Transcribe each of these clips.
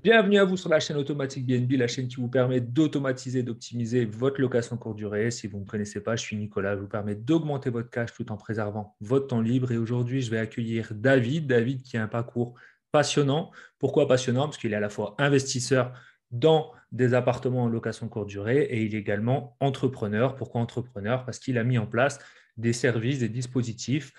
Bienvenue à vous sur la chaîne Automatique BNB, la chaîne qui vous permet d'automatiser, d'optimiser votre location courte durée. Si vous ne me connaissez pas, je suis Nicolas. Je vous permets d'augmenter votre cash tout en préservant votre temps libre. Et aujourd'hui, je vais accueillir David. David qui a un parcours passionnant. Pourquoi passionnant? Parce qu'il est à la fois investisseur dans des appartements en location courte durée et il est également entrepreneur. Pourquoi entrepreneur? Parce qu'il a mis en place des services, des dispositifs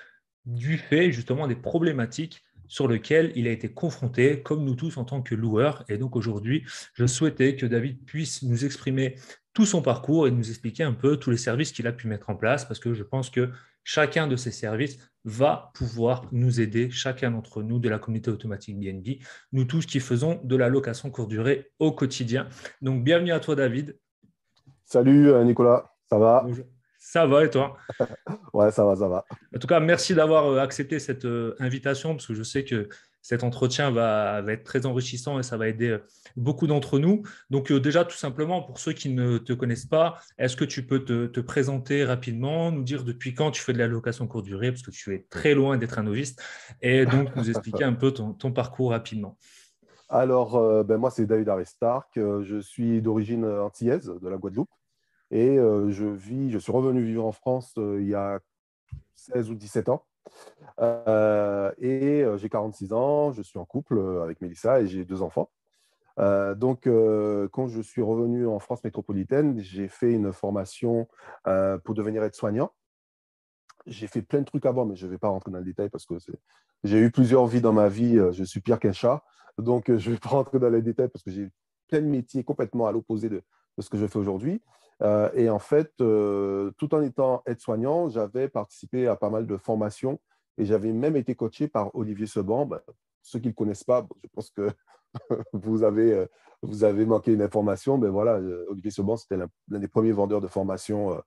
du fait justement des problématiques sur lequel il a été confronté, comme nous tous en tant que loueurs. Et donc aujourd'hui, je souhaitais que David puisse nous exprimer tout son parcours et nous expliquer un peu tous les services qu'il a pu mettre en place, parce que je pense que chacun de ces services va pouvoir nous aider, chacun d'entre nous de la communauté automatique BNB, nous tous qui faisons de la location courte durée au quotidien. Donc bienvenue à toi David. Salut Nicolas, ça va? Bonjour. Ça va et toi? Ouais, ça va, ça va. En tout cas, merci d'avoir accepté cette invitation parce que je sais que cet entretien va être très enrichissant et ça va aider beaucoup d'entre nous. Donc déjà, tout simplement, pour ceux qui ne te connaissent pas, est-ce que tu peux te présenter rapidement, nous dire depuis quand tu fais de la location courte durée, parce que tu es très loin d'être un novice, et donc nous expliquer un peu ton parcours rapidement. Alors, moi, c'est David Aristark. Je suis d'origine antillaise, de la Guadeloupe. Et je suis revenu vivre en France il y a 16 ou 17 ans. J'ai 46 ans, je suis en couple avec Mélissa et j'ai deux enfants. Quand je suis revenu en France métropolitaine, j'ai fait une formation pour devenir aide-soignant. J'ai fait plein de trucs avant, mais je ne vais pas rentrer dans le détail parce que j'ai eu plusieurs vies dans ma vie. Je suis pire qu'un chat. Je ne vais pas rentrer dans les détails parce que j'ai plein de métiers complètement à l'opposé de ce que je fais aujourd'hui. Tout en étant aide-soignant, j'avais participé à pas mal de formations et j'avais même été coaché par Olivier Seban. Ben, ceux qui ne le connaissent pas, je pense que vous avez, euh, vous avez manqué une information, mais voilà, Olivier Seban, c'était l'un des premiers vendeurs de formation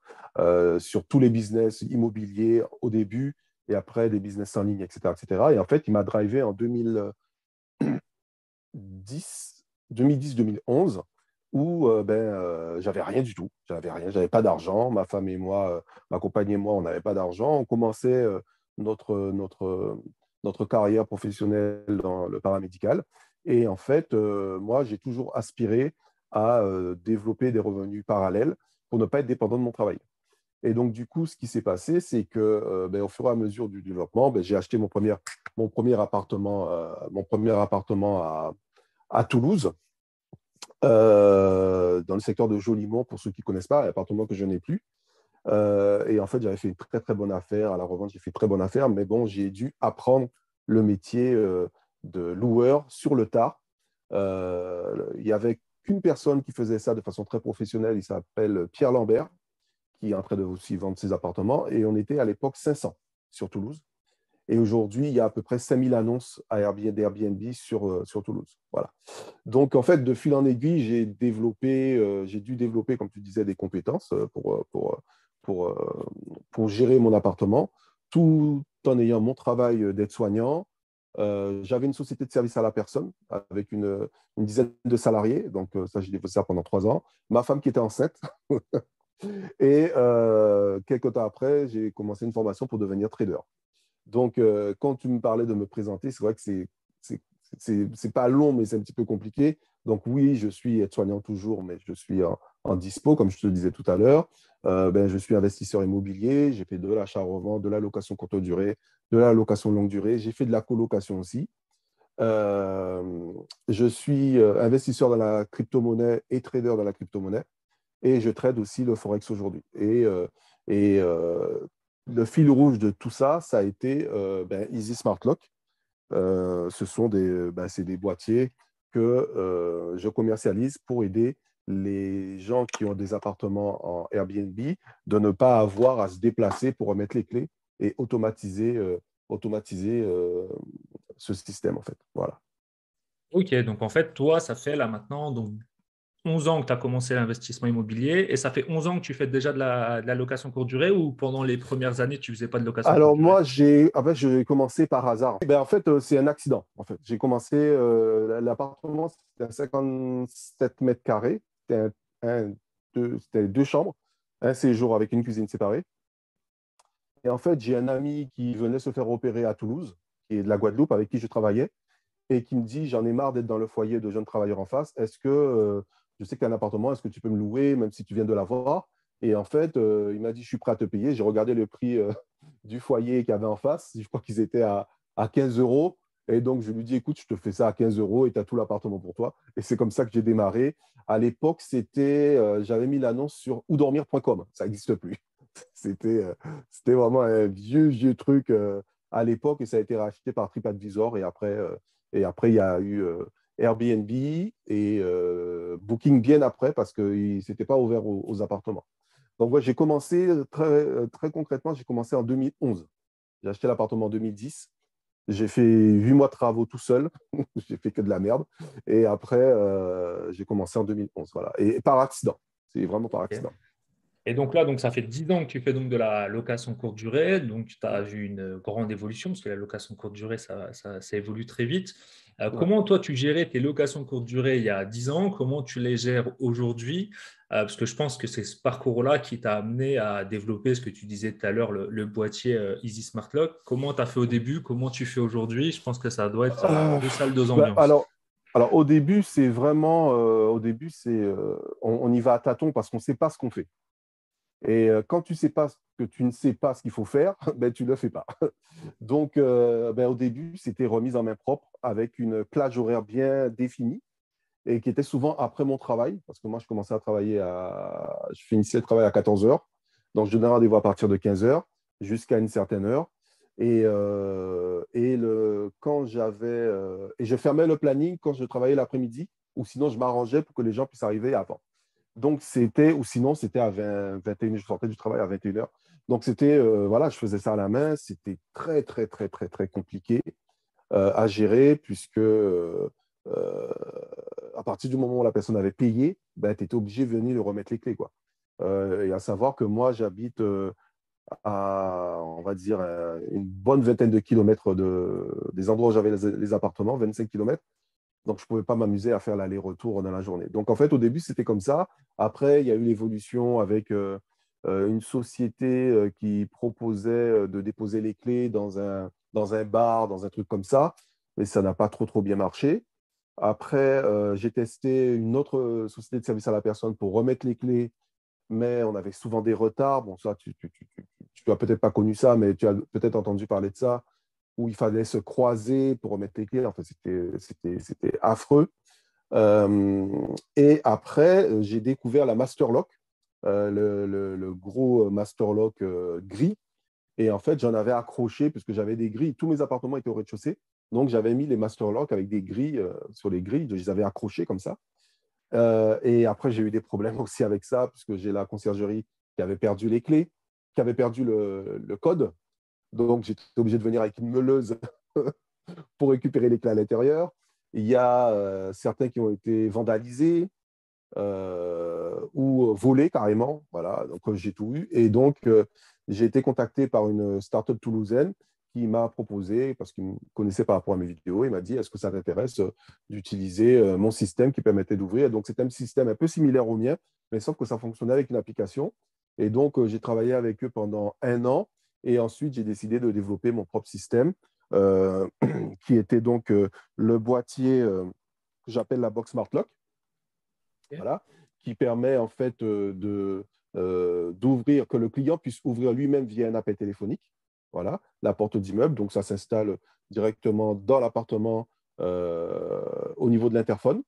sur tous les business immobiliers au début et après des business en ligne, etc. etc. Et en fait, il m'a drivé en 2010-2011 où j'avais rien du tout. J'avais rien, j'avais pas d'argent. Ma femme et moi, ma compagne et moi, on n'avait pas d'argent. On commençait notre carrière professionnelle dans le paramédical. Et en fait, moi, j'ai toujours aspiré à développer des revenus parallèles pour ne pas être dépendant de mon travail. Et donc, du coup, ce qui s'est passé, c'est que, au fur et à mesure du développement, j'ai acheté mon premier appartement à Toulouse, dans le secteur de Jolimont, pour ceux qui ne connaissent pas, un appartement que je n'ai plus. Et en fait, j'avais fait une très, très bonne affaire. À la revente, j'ai fait une très bonne affaire, mais bon, j'ai dû apprendre le métier de loueur sur le tard. Il n'y avait qu'une personne qui faisait ça de façon très professionnelle. Il s'appelle Pierre Lambert, qui est en train de aussi vendre ses appartements. Et on était à l'époque 500 sur Toulouse. Et aujourd'hui, il y a à peu près 5000 annonces à Airbnb sur Toulouse. Voilà. Donc, en fait, de fil en aiguille, j'ai dû développer, comme tu disais, des compétences pour, euh, pour gérer mon appartement, tout en ayant mon travail d'aide-soignant. J'avais une société de service à la personne avec une dizaine de salariés. Donc, ça, j'ai fait ça pendant 3 ans. Ma femme qui était enceinte. Et quelques temps après, j'ai commencé une formation pour devenir trader. Donc, quand tu me parlais de me présenter, c'est vrai que c'est, c'est pas long, mais c'est un petit peu compliqué. Donc, oui, je suis aide-soignant toujours, mais je suis en dispo, comme je te le disais tout à l'heure. Je suis investisseur immobilier. J'ai fait de l'achat-revente, de la location courte durée, de la location longue durée. J'ai fait de la colocation aussi. Je suis investisseur dans la crypto-monnaie et trader dans la crypto-monnaie. Et je trade aussi le Forex aujourd'hui. Et le fil rouge de tout ça, ça a été Easy Smart Lock. C'est des boîtiers que je commercialise pour aider les gens qui ont des appartements en Airbnb de ne pas avoir à se déplacer pour remettre les clés et automatiser ce système, en fait. Voilà. Ok, donc en fait, toi, ça fait là maintenant donc 11 ans que tu as commencé l'investissement immobilier et ça fait 11 ans que tu fais déjà de la location courte durée ou pendant les premières années, tu faisais pas de location courte Alors durée? moi, j'ai commencé par hasard. C'est un accident. En fait, j'ai commencé l'appartement, c'était à 57 mètres carrés. C'était deux chambres, un séjour avec une cuisine séparée. Et en fait, j'ai un ami qui venait se faire opérer à Toulouse, qui est de la Guadeloupe, avec qui je travaillais. et qui me dit, j'en ai marre d'être dans le foyer de jeunes travailleurs en face. Est-ce que, je sais que tu as un appartement, est-ce que tu peux me louer, même si tu viens de l'avoir? Et en fait, il m'a dit, je suis prêt à te payer. J'ai regardé le prix du foyer qu'il y avait en face. Je crois qu'ils étaient à 15 euros. Et donc, je lui dis, écoute, je te fais ça à 15 euros et tu as tout l'appartement pour toi. Et c'est comme ça que j'ai démarré. À l'époque, j'avais mis l'annonce sur oudormir.com. Ça n'existe plus. C'était c'était vraiment un vieux, vieux truc à l'époque et ça a été racheté par TripAdvisor. Et après il y a eu Airbnb et Booking bien après parce que ne s'était pas ouvert aux appartements. Donc, ouais, j'ai commencé très concrètement, j'ai commencé en 2011. J'ai acheté l'appartement en 2010. J'ai fait 8 mois de travaux tout seul. J'ai fait que de la merde. Et après, j'ai commencé en 2011. Voilà. Et par accident. C'est vraiment par Ok. accident. Et donc là, donc, ça fait 10 ans que tu fais donc de la location courte durée. Donc, tu as vu une grande évolution parce que la location courte durée, ça évolue très vite. Ouais. Comment toi, tu gérais tes locations courte durée il y a 10 ans? Comment tu les gères aujourd'hui? Parce que je pense que c'est ce parcours-là qui t'a amené à développer ce que tu disais tout à l'heure, le boîtier Easy Smart Lock. Comment tu as fait au début? Comment tu fais aujourd'hui? Je pense que ça doit être Euh, deux salles, deux bah, ambiances. au début, c'est vraiment, on y va à tâtons parce qu'on ne sait pas ce qu'on fait. Et quand tu sais pas que tu ne sais pas ce qu'il faut faire, ben, tu ne le fais pas. Donc, ben, au début, c'était remise en main propre avec une plage horaire bien définie et qui était souvent après mon travail, parce que moi, je commençais à travailler je finissais le travail à 14 heures. Donc, je donnais rendez-vous à partir de 15 heures jusqu'à une certaine heure. Et je fermais le planning quand je travaillais l'après-midi, ou sinon, je m'arrangeais pour que les gens puissent arriver avant. Donc, ou sinon, c'était à 21 je sortais du travail à 21 heures. Donc, voilà, je faisais ça à la main. C'était très, très, très, très, très compliqué à gérer, puisque à partir du moment où la personne avait payé, ben, tu étais obligé de venir lui remettre les clés, quoi. Et à savoir que moi, j'habite on va dire, une bonne vingtaine de kilomètres des endroits où j'avais les appartements, 25 kilomètres. Donc, je ne pouvais pas m'amuser à faire l'aller-retour dans la journée. Donc, en fait, au début, c'était comme ça. Après, il y a eu l'évolution avec une société qui proposait de déposer les clés dans un bar, dans un truc comme ça. Mais ça n'a pas trop, trop bien marché. Après, j'ai testé une autre société de service à la personne pour remettre les clés, mais on avait souvent des retards. Bon, ça, tu n'as peut-être pas connu ça, mais tu as peut-être entendu parler de ça, où il fallait se croiser pour remettre les clés. En fait, c'était affreux. Et après, j'ai découvert la Master Lock, le gros Master Lock gris. Et en fait, j'en avais accroché puisque j'avais des grilles. Tous mes appartements étaient au rez-de-chaussée. Donc, j'avais mis les Master Lock avec des grilles sur les grilles. Je les avais accrochés comme ça. Et après, j'ai eu des problèmes aussi avec ça puisque j'ai la conciergerie qui avait perdu les clés, qui avait perdu le code. Donc, j'étais obligé de venir avec une meuleuse pour récupérer les clés à l'intérieur. Il y a certains qui ont été vandalisés ou volés carrément. Voilà, donc j'ai tout eu. Et donc, j'ai été contacté par une start-up toulousaine qui m'a proposé, parce qu'il me connaissait par rapport à mes vidéos, il m'a dit, est-ce que ça t'intéresse d'utiliser mon système qui permettait d'ouvrir? Donc, c'était un système un peu similaire au mien, mais sauf que ça fonctionnait avec une application. Et donc, j'ai travaillé avec eux pendant 1 an. Et ensuite, j'ai décidé de développer mon propre système, euh, qui était donc le boîtier que j'appelle la box Smart Lock, Ok. voilà, qui permet en fait d'ouvrir, que le client puisse ouvrir lui-même via un appel téléphonique, voilà, la porte d'immeuble. Donc, ça s'installe directement dans l'appartement au niveau de l'interphone.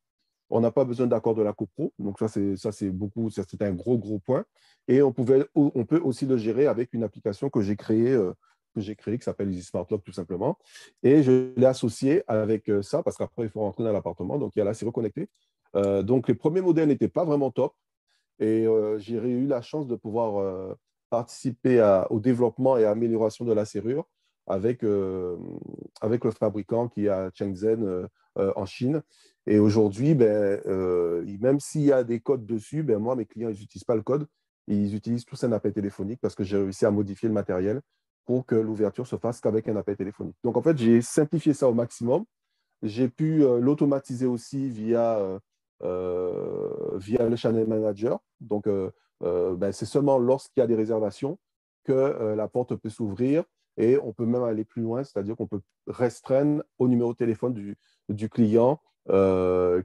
On n'a pas besoin d'accord de la copro. Donc, c'est un gros, gros point. Et on peut aussi le gérer avec une application que j'ai créée qui s'appelle Easy Smart Lock, tout simplement. Et je l'ai associé avec ça, parce qu'après, il faut rentrer dans l'appartement. Donc, il y a là, c'est reconnecté. Donc, les premiers modèles n'étaient pas vraiment top. Et j'ai eu la chance de pouvoir participer au développement et à l'amélioration de la serrure avec, avec le fabricant qui est à Shenzhen en Chine. Et aujourd'hui, ben, même s'il y a des codes dessus, ben, moi, mes clients, ils n'utilisent pas le code. Ils utilisent tous un appel téléphonique parce que j'ai réussi à modifier le matériel pour que l'ouverture se fasse qu'avec un appel téléphonique. Donc, en fait, j'ai simplifié ça au maximum. J'ai pu l'automatiser aussi via le channel manager. Donc, ben, c'est seulement lorsqu'il y a des réservations que la porte peut s'ouvrir et on peut même aller plus loin, c'est-à-dire qu'on peut restreindre au numéro de téléphone du client via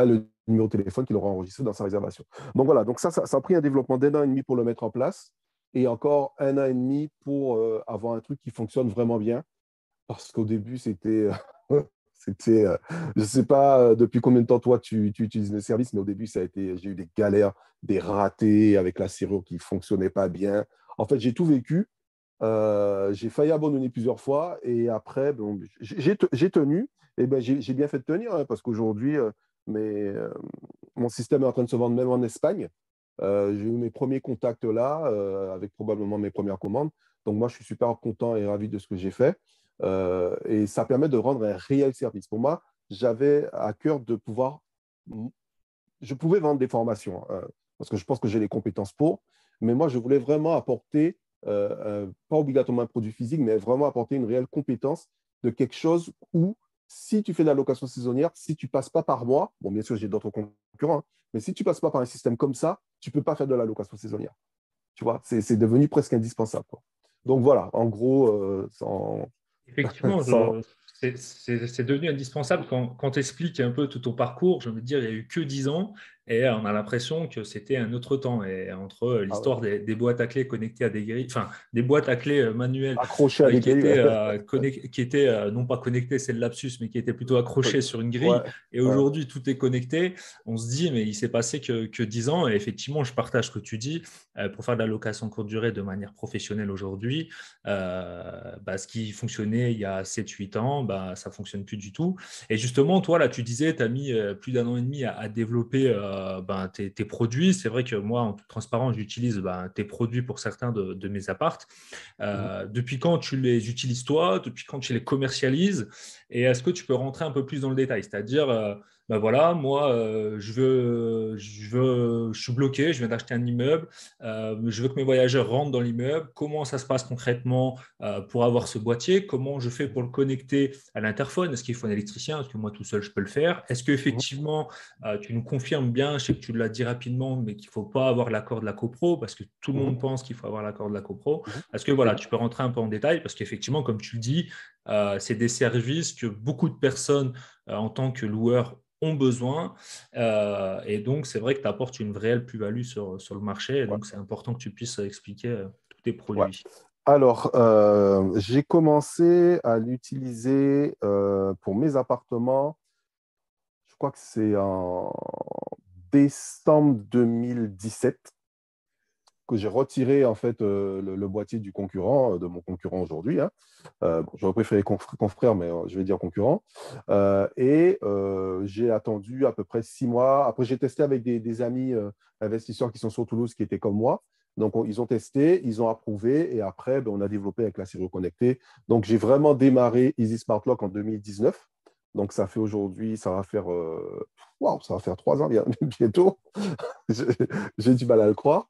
le numéro de téléphone qu'il aura enregistré dans sa réservation. Donc voilà, donc ça a pris un développement d'1 an et demi pour le mettre en place et encore 1 an et demi pour avoir un truc qui fonctionne vraiment bien. Parce qu'au début, c'était, je ne sais pas depuis combien de temps toi tu utilises le service, mais au début, j'ai eu des galères, des ratés avec la serrure qui ne fonctionnait pas bien. En fait, j'ai tout vécu. J'ai failli abandonner plusieurs fois et après, bon, j'ai tenu. Et ben, j'ai bien fait de tenir hein, parce qu'aujourd'hui, mon système est en train de se vendre même en Espagne. J'ai eu mes premiers contacts là, avec probablement mes premières commandes. Donc moi, je suis super content et ravi de ce que j'ai fait. Et ça permet de rendre un réel service. Pour moi, j'avais à cœur de pouvoir... Je pouvais vendre des formations, parce que je pense que j'ai les compétences pour, mais moi, je voulais vraiment apporter, pas obligatoirement un produit physique, mais vraiment apporter une réelle compétence de quelque chose où, si tu fais de la location saisonnière, si tu ne passes pas par moi, bon, bien sûr, j'ai d'autres concurrents, hein, mais si tu ne passes pas par un système comme ça, tu ne peux pas faire de la location saisonnière. Tu vois, c'est devenu presque indispensable, quoi. Donc voilà, en gros, Effectivement, sans... c'est devenu indispensable quand tu expliques un peu tout ton parcours. Je veux dire, il n'y a eu que 10 ans et on a l'impression que c'était un autre temps. Et entre Ah ouais. l'histoire des boîtes à clés connectées à des grilles, enfin, des boîtes à clés manuelles Accroché à des qui grilles. étaient, Ouais. qui étaient non pas connectées, c'est le lapsus, mais qui étaient plutôt accrochées sur une grille. Ouais, Et ouais. aujourd'hui, tout est connecté. On se dit, mais il s'est passé que 10 ans. Et effectivement, je partage ce que tu dis. Pour faire de la location courte durée de manière professionnelle aujourd'hui, ce qui fonctionnait il y a 7 8 ans, ça ne fonctionne plus du tout. Et justement, toi, là, tu disais, tu as mis plus d'1 an et demi à développer tes produits. C'est vrai que moi, en toute transparence, j'utilise tes produits pour certains de mes appartes. Mhm. Depuis quand tu les utilises toi? Depuis quand tu les commercialises? Et est-ce que tu peux rentrer un peu plus dans le détail? C'est-à-dire, voilà, moi, je suis bloqué, je viens d'acheter un immeuble, je veux que mes voyageurs rentrent dans l'immeuble. Comment ça se passe concrètement pour avoir ce boîtier? Comment je fais pour le connecter à l'interphone? Est-ce qu'il faut un électricien? Est-ce que moi tout seul je peux le faire? Est-ce Mhm. qu'effectivement tu nous confirmes bien, je sais que tu l'as dit rapidement, mais qu'il ne faut pas avoir l'accord de la copro parce que tout le Mhm. monde pense qu'il faut avoir l'accord de la copro. Mhm. Est-ce que voilà, Mhm. tu peux rentrer un peu en détail parce qu'effectivement, comme tu le dis, c'est des services que beaucoup de personnes en tant que loueurs ont besoin. Et donc, c'est vrai que tu apportes une réelle plus-value sur le marché. Et Ouais, donc, c'est important que tu puisses expliquer tous tes ouais. produits. Alors, j'ai commencé à l'utiliser pour mes appartements. Je crois que c'est en décembre 2017 que j'ai retiré en fait le boîtier du concurrent, de mon concurrent aujourd'hui, hein. Bon, j'aurais préféré confrère, mais je vais dire concurrent. J'ai attendu à peu près 6 mois. Après, j'ai testé avec des amis investisseurs qui sont sur Toulouse, qui étaient comme moi. Donc, ils ont testé, ils ont approuvé, et après, ben, on a développé avec la série connectée. Donc, j'ai vraiment démarré Easy Smart Lock en 2019. Donc, ça fait aujourd'hui, ça va faire 3 ans bientôt. J'ai j'ai du mal à le croire.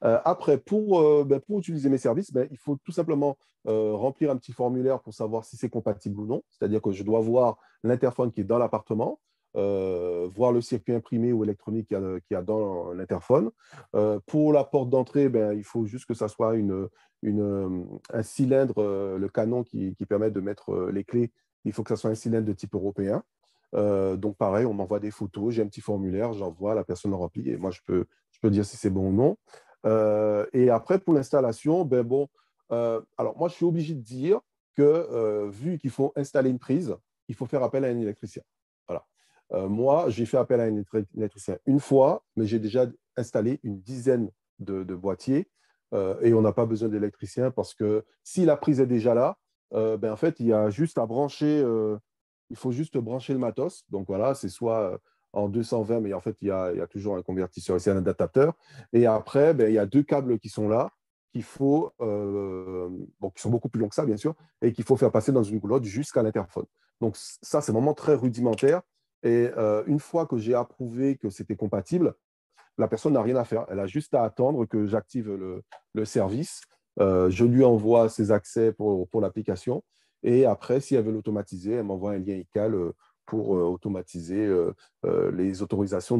Après, pour utiliser mes services, ben, il faut tout simplement remplir un petit formulaire pour savoir si c'est compatible ou non. C'est-à-dire que je dois voir l'interphone qui est dans l'appartement, voir le circuit imprimé ou électronique qu'il y a dans l'interphone. Pour la porte d'entrée, ben, il faut juste que ça soit un cylindre, le canon qui permet de mettre les clés. Il faut que ça soit un cylindre de type européen. Donc, pareil, on m'envoie des photos, j'ai un petit formulaire, j'envoie, la personne le remplit et moi, je peux dire si c'est bon ou non. Et après, pour l'installation, ben bon, alors moi, je suis obligé de dire que vu qu'il faut installer une prise, il faut faire appel à un électricien. Voilà. Moi, j'ai fait appel à un électricien une fois, mais j'ai déjà installé une dizaine de boîtiers et on n'a pas besoin d'électricien parce que si la prise est déjà là, ben en fait, il y a juste à brancher, il faut juste brancher le matos. Donc voilà, c'est soit en 220, mais en fait, il y a toujours un convertisseur ici, un adaptateur. Et après, ben, il y a deux câbles qui sont là, qui sont beaucoup plus longs que ça, bien sûr, et qu'il faut faire passer dans une goulotte jusqu'à l'interphone. Donc ça, c'est vraiment très rudimentaire. Et une fois que j'ai approuvé que c'était compatible, la personne n'a rien à faire. Elle a juste à attendre que j'active le service. Je lui envoie ses accès pour l'application. Et après, si elle veut l'automatiser, elle m'envoie un lien ICAL pour automatiser les autorisations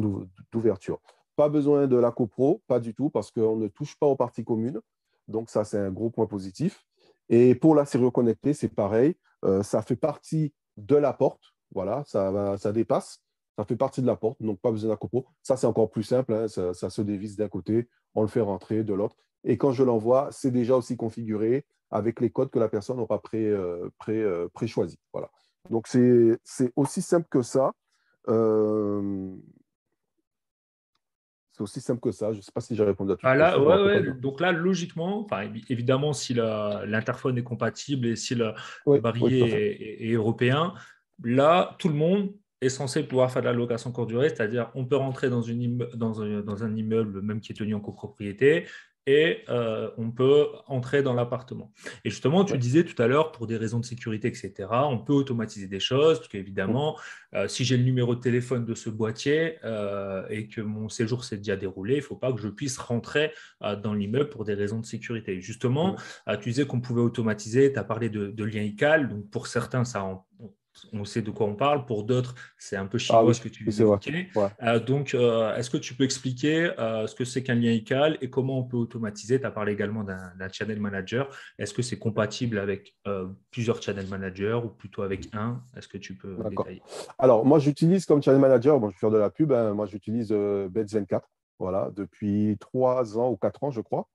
d'ouverture. Pas besoin de la copro, pas du tout, parce qu'on ne touche pas aux parties communes. Donc ça, c'est un gros point positif. Et pour la serrure connectée, c'est pareil. Ça fait partie de la porte. Voilà, ça dépasse. Ça fait partie de la porte, donc pas besoin d'un copeau. Ça, c'est encore plus simple, hein. Ça se dévisse d'un côté, on le fait rentrer de l'autre. Et quand je l'envoie, c'est déjà aussi configuré avec les codes que la personne aura pré-choisis. Voilà. Donc, c'est aussi simple que ça. Euh, c'est aussi simple que ça. Je ne sais pas si j'ai répondu à toutes Ah les là, questions. Je ne me ouais, rappelle pas ouais. bien. Donc là, logiquement, enfin, évidemment, si l'interphone est compatible et si le Oui, oui, tout à fait. barillet est européen, là, tout le monde est censé pouvoir faire de la location courte durée, c'est-à-dire on peut rentrer dans un immeuble, même qui est tenu en copropriété, et on peut entrer dans l'appartement. Et justement, tu Ouais. disais tout à l'heure, pour des raisons de sécurité, etc., on peut automatiser des choses, parce Mm, qu'évidemment, si j'ai le numéro de téléphone de ce boîtier et que mon séjour s'est déjà déroulé, il ne faut pas que je puisse rentrer dans l'immeuble pour des raisons de sécurité. Justement, mm. tu disais qu'on pouvait automatiser, tu as parlé de lien ICAL, donc pour certains, on sait de quoi on parle, pour d'autres, c'est un peu Ah chinois oui, ce que tu oui, viens c'est vrai. d'évoquer. Ouais. Donc, est-ce que tu peux expliquer ce que c'est qu'un lien ICAL et comment on peut automatiser? Tu as parlé également d'un channel manager. Est-ce que c'est compatible avec plusieurs channel managers ou plutôt avec un? Est-ce que tu peux D'accord. détailler? Alors, moi, j'utilise comme channel manager, bon, je vais faire de la pub, hein, moi, j'utilise Bets24, voilà, depuis 3 ans ou 4 ans, je crois.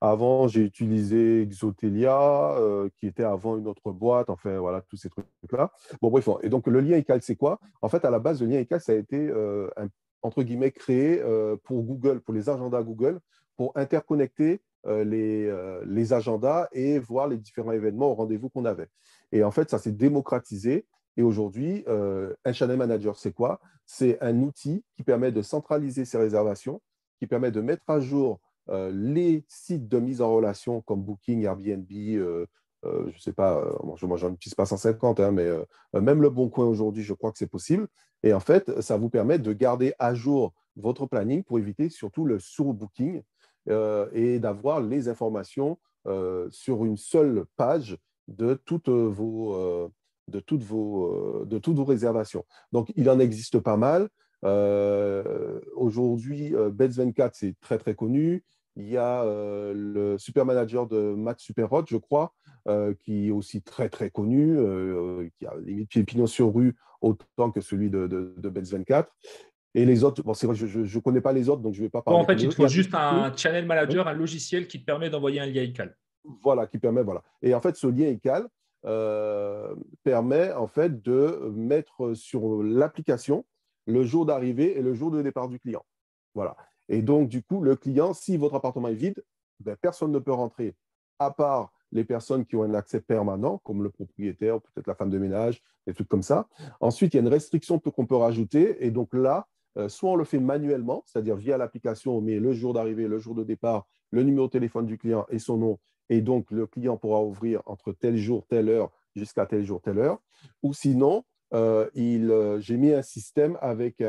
Avant, j'ai utilisé Xotelia, qui était avant une autre boîte, enfin, voilà, tous ces trucs-là. Bon, bref, et donc, le lien ICAL, c'est quoi? En fait, à la base, le lien ICAL, ça a été, entre guillemets, créé pour Google, pour les agendas Google, pour interconnecter les agendas et voir les différents événements au rendez-vous qu'on avait. Et en fait, ça s'est démocratisé. Et aujourd'hui, un channel manager, c'est quoi? C'est un outil qui permet de centraliser ses réservations, qui permet de mettre à jour les sites de mise en relation comme Booking, Airbnb, je ne sais pas, moi j'en utilise pas 150, hein, mais même Le Bon Coin aujourd'hui, je crois que c'est possible. Et en fait, ça vous permet de garder à jour votre planning pour éviter surtout le surbooking et d'avoir les informations sur une seule page de toutes vos réservations. Donc, il en existe pas mal. Aujourd'hui, Bets24, c'est très, très connu. Il y a le super manager de Matt Superhot, je crois, qui est aussi très, très connu, qui a limite pied pignon sur rue autant que celui de Bets24. Et les autres, bon, c'est vrai, je ne connais pas les autres, donc je ne vais pas Bon, en parler pour fait, les il te autres. Il y faut a juste Booking, un channel oui, manager, un logiciel qui te permet d'envoyer un lien ICAL. voilà, qui permet, voilà. Et en fait, ce lien ECAL permet en fait de mettre sur l'application le jour d'arrivée et le jour de départ du client. Voilà. Et donc, du coup, le client, si votre appartement est vide, ben, personne ne peut rentrer, à part les personnes qui ont un accès permanent, comme le propriétaire, peut-être la femme de ménage, des trucs comme ça. Ensuite, il y a une restriction qu'on peut rajouter. Et donc là, soit on le fait manuellement, c'est-à-dire via l'application, on met le jour d'arrivée, le jour de départ, le numéro de téléphone du client et son nom. Et donc, le client pourra ouvrir entre tel jour, telle heure, jusqu'à tel jour, telle heure. Ou sinon, j'ai mis un système avec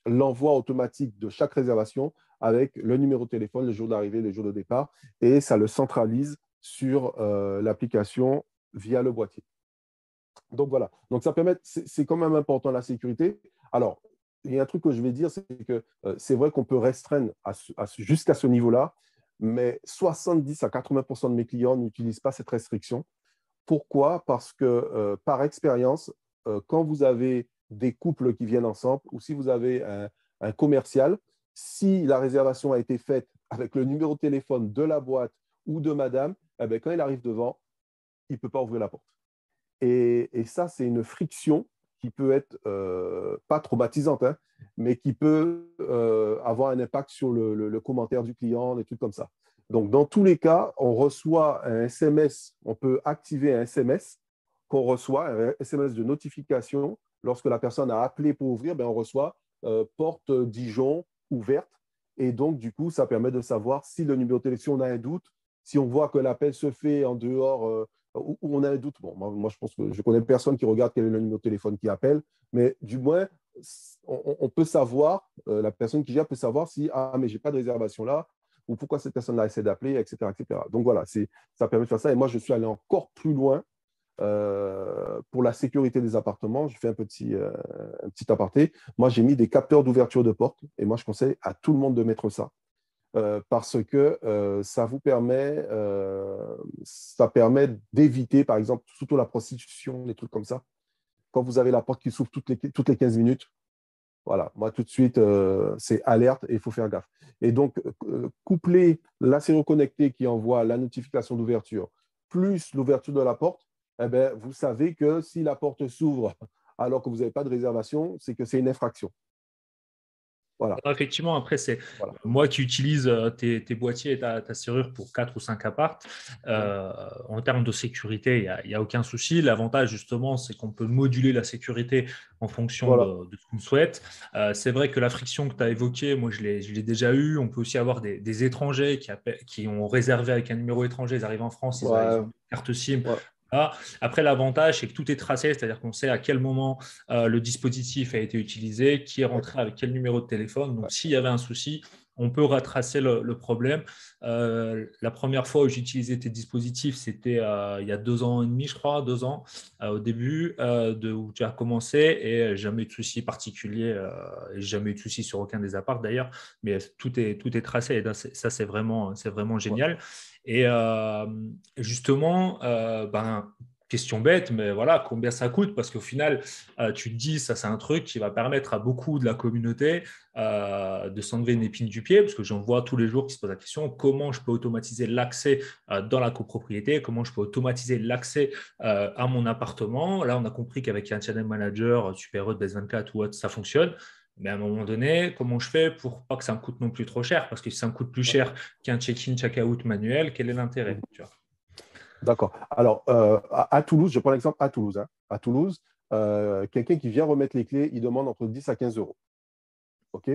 l'envoi automatique de chaque réservation avec le numéro de téléphone, le jour d'arrivée, le jour de départ, et ça le centralise sur l'application via le boîtier. Donc voilà, donc ça permet, c'est quand même important la sécurité. Alors, il y a un truc que je vais dire, c'est que c'est vrai qu'on peut restreindre jusqu'à ce niveau-là, mais 70 à 80% de mes clients n'utilisent pas cette restriction. Pourquoi? Parce que par expérience, quand vous avez des couples qui viennent ensemble ou si vous avez un commercial, si la réservation a été faite avec le numéro de téléphone de la boîte ou de madame, eh bien, quand il arrive devant, il ne peut pas ouvrir la porte. Et ça, c'est une friction qui peut être pas traumatisante, hein, mais qui peut avoir un impact sur le commentaire du client, des trucs comme ça. Donc, dans tous les cas, on reçoit un SMS, on peut activer un SMS qu'on reçoit, un SMS de notification. Lorsque la personne a appelé pour ouvrir, ben, on reçoit porte Dijon ouverte. Et donc, du coup, ça permet de savoir si le numéro de téléphone, si on a un doute, si on voit que l'appel se fait en dehors où on a un doute. Bon, moi, je pense que je connais personne qui regarde quel est le numéro de téléphone qui appelle, mais du moins, on peut savoir, la personne qui gère peut savoir si, ah, mais j'ai pas de réservation là, ou pourquoi cette personne-là essaie d'appeler, etc., etc. Donc voilà, ça permet de faire ça. Et moi, je suis allé encore plus loin pour la sécurité des appartements. Je fais un petit aparté. Moi, j'ai mis des capteurs d'ouverture de porte, et moi, je conseille à tout le monde de mettre ça. parce que ça permet d'éviter, par exemple, surtout la prostitution, des trucs comme ça. Quand vous avez la porte qui s'ouvre toutes les 15 minutes, voilà, moi tout de suite, c'est alerte et il faut faire gaffe. Et donc, coupler la serrure connectée qui envoie la notification d'ouverture, plus l'ouverture de la porte, eh ben, vous savez que si la porte s'ouvre alors que vous n'avez pas de réservation, c'est que c'est une infraction. Voilà. Alors, effectivement, après, c'est Voilà. moi qui utilise tes boîtiers et ta serrure pour 4 ou 5 apparts. Ouais. En termes de sécurité, il y a aucun souci. L'avantage, justement, c'est qu'on peut moduler la sécurité en fonction Voilà. de ce qu'on souhaite. C'est vrai que la friction que tu as évoquée, moi, je l'ai déjà eu. On peut aussi avoir des étrangers qui ont réservé avec un numéro étranger. Ils arrivent en France, ils ont Ouais. une carte SIM. Ouais. Ah, après, l'avantage, c'est que tout est tracé, c'est-à-dire qu'on sait à quel moment le dispositif a été utilisé, qui est Ouais. rentré avec quel numéro de téléphone. Donc, Ouais. s'il y avait un souci, on peut retracer le problème. La première fois où j'ai utilisé tes dispositifs, c'était il y a 2 ans et demi, je crois, 2 ans, au début où tu as commencé, et jamais eu de souci particulier, et jamais eu de souci sur aucun des apparts d'ailleurs, mais tout est tracé, et ça, c'est vraiment Ouais. génial. Et justement, question bête, mais voilà, combien ça coûte? Parce qu'au final, tu te dis, ça, c'est un truc qui va permettre à beaucoup de la communauté de s'enlever une épine du pied, parce que j'en vois tous les jours qui se posent la question, comment je peux automatiser l'accès dans la copropriété, comment je peux automatiser l'accès à mon appartement. Là, on a compris qu'avec un channel manager, Super Hot, Base24 ou autre, ça fonctionne. Mais à un moment donné, comment je fais pour pas que ça me coûte non plus trop cher? Parce que si ça me coûte plus Ouais. cher qu'un check-in, check-out manuel, quel est l'intérêt, Mhm. tu vois? D'accord. Alors, à Toulouse, je prends l'exemple à Toulouse. Hein. À Toulouse, quelqu'un qui vient remettre les clés, il demande entre 10 à 15 euros. OK?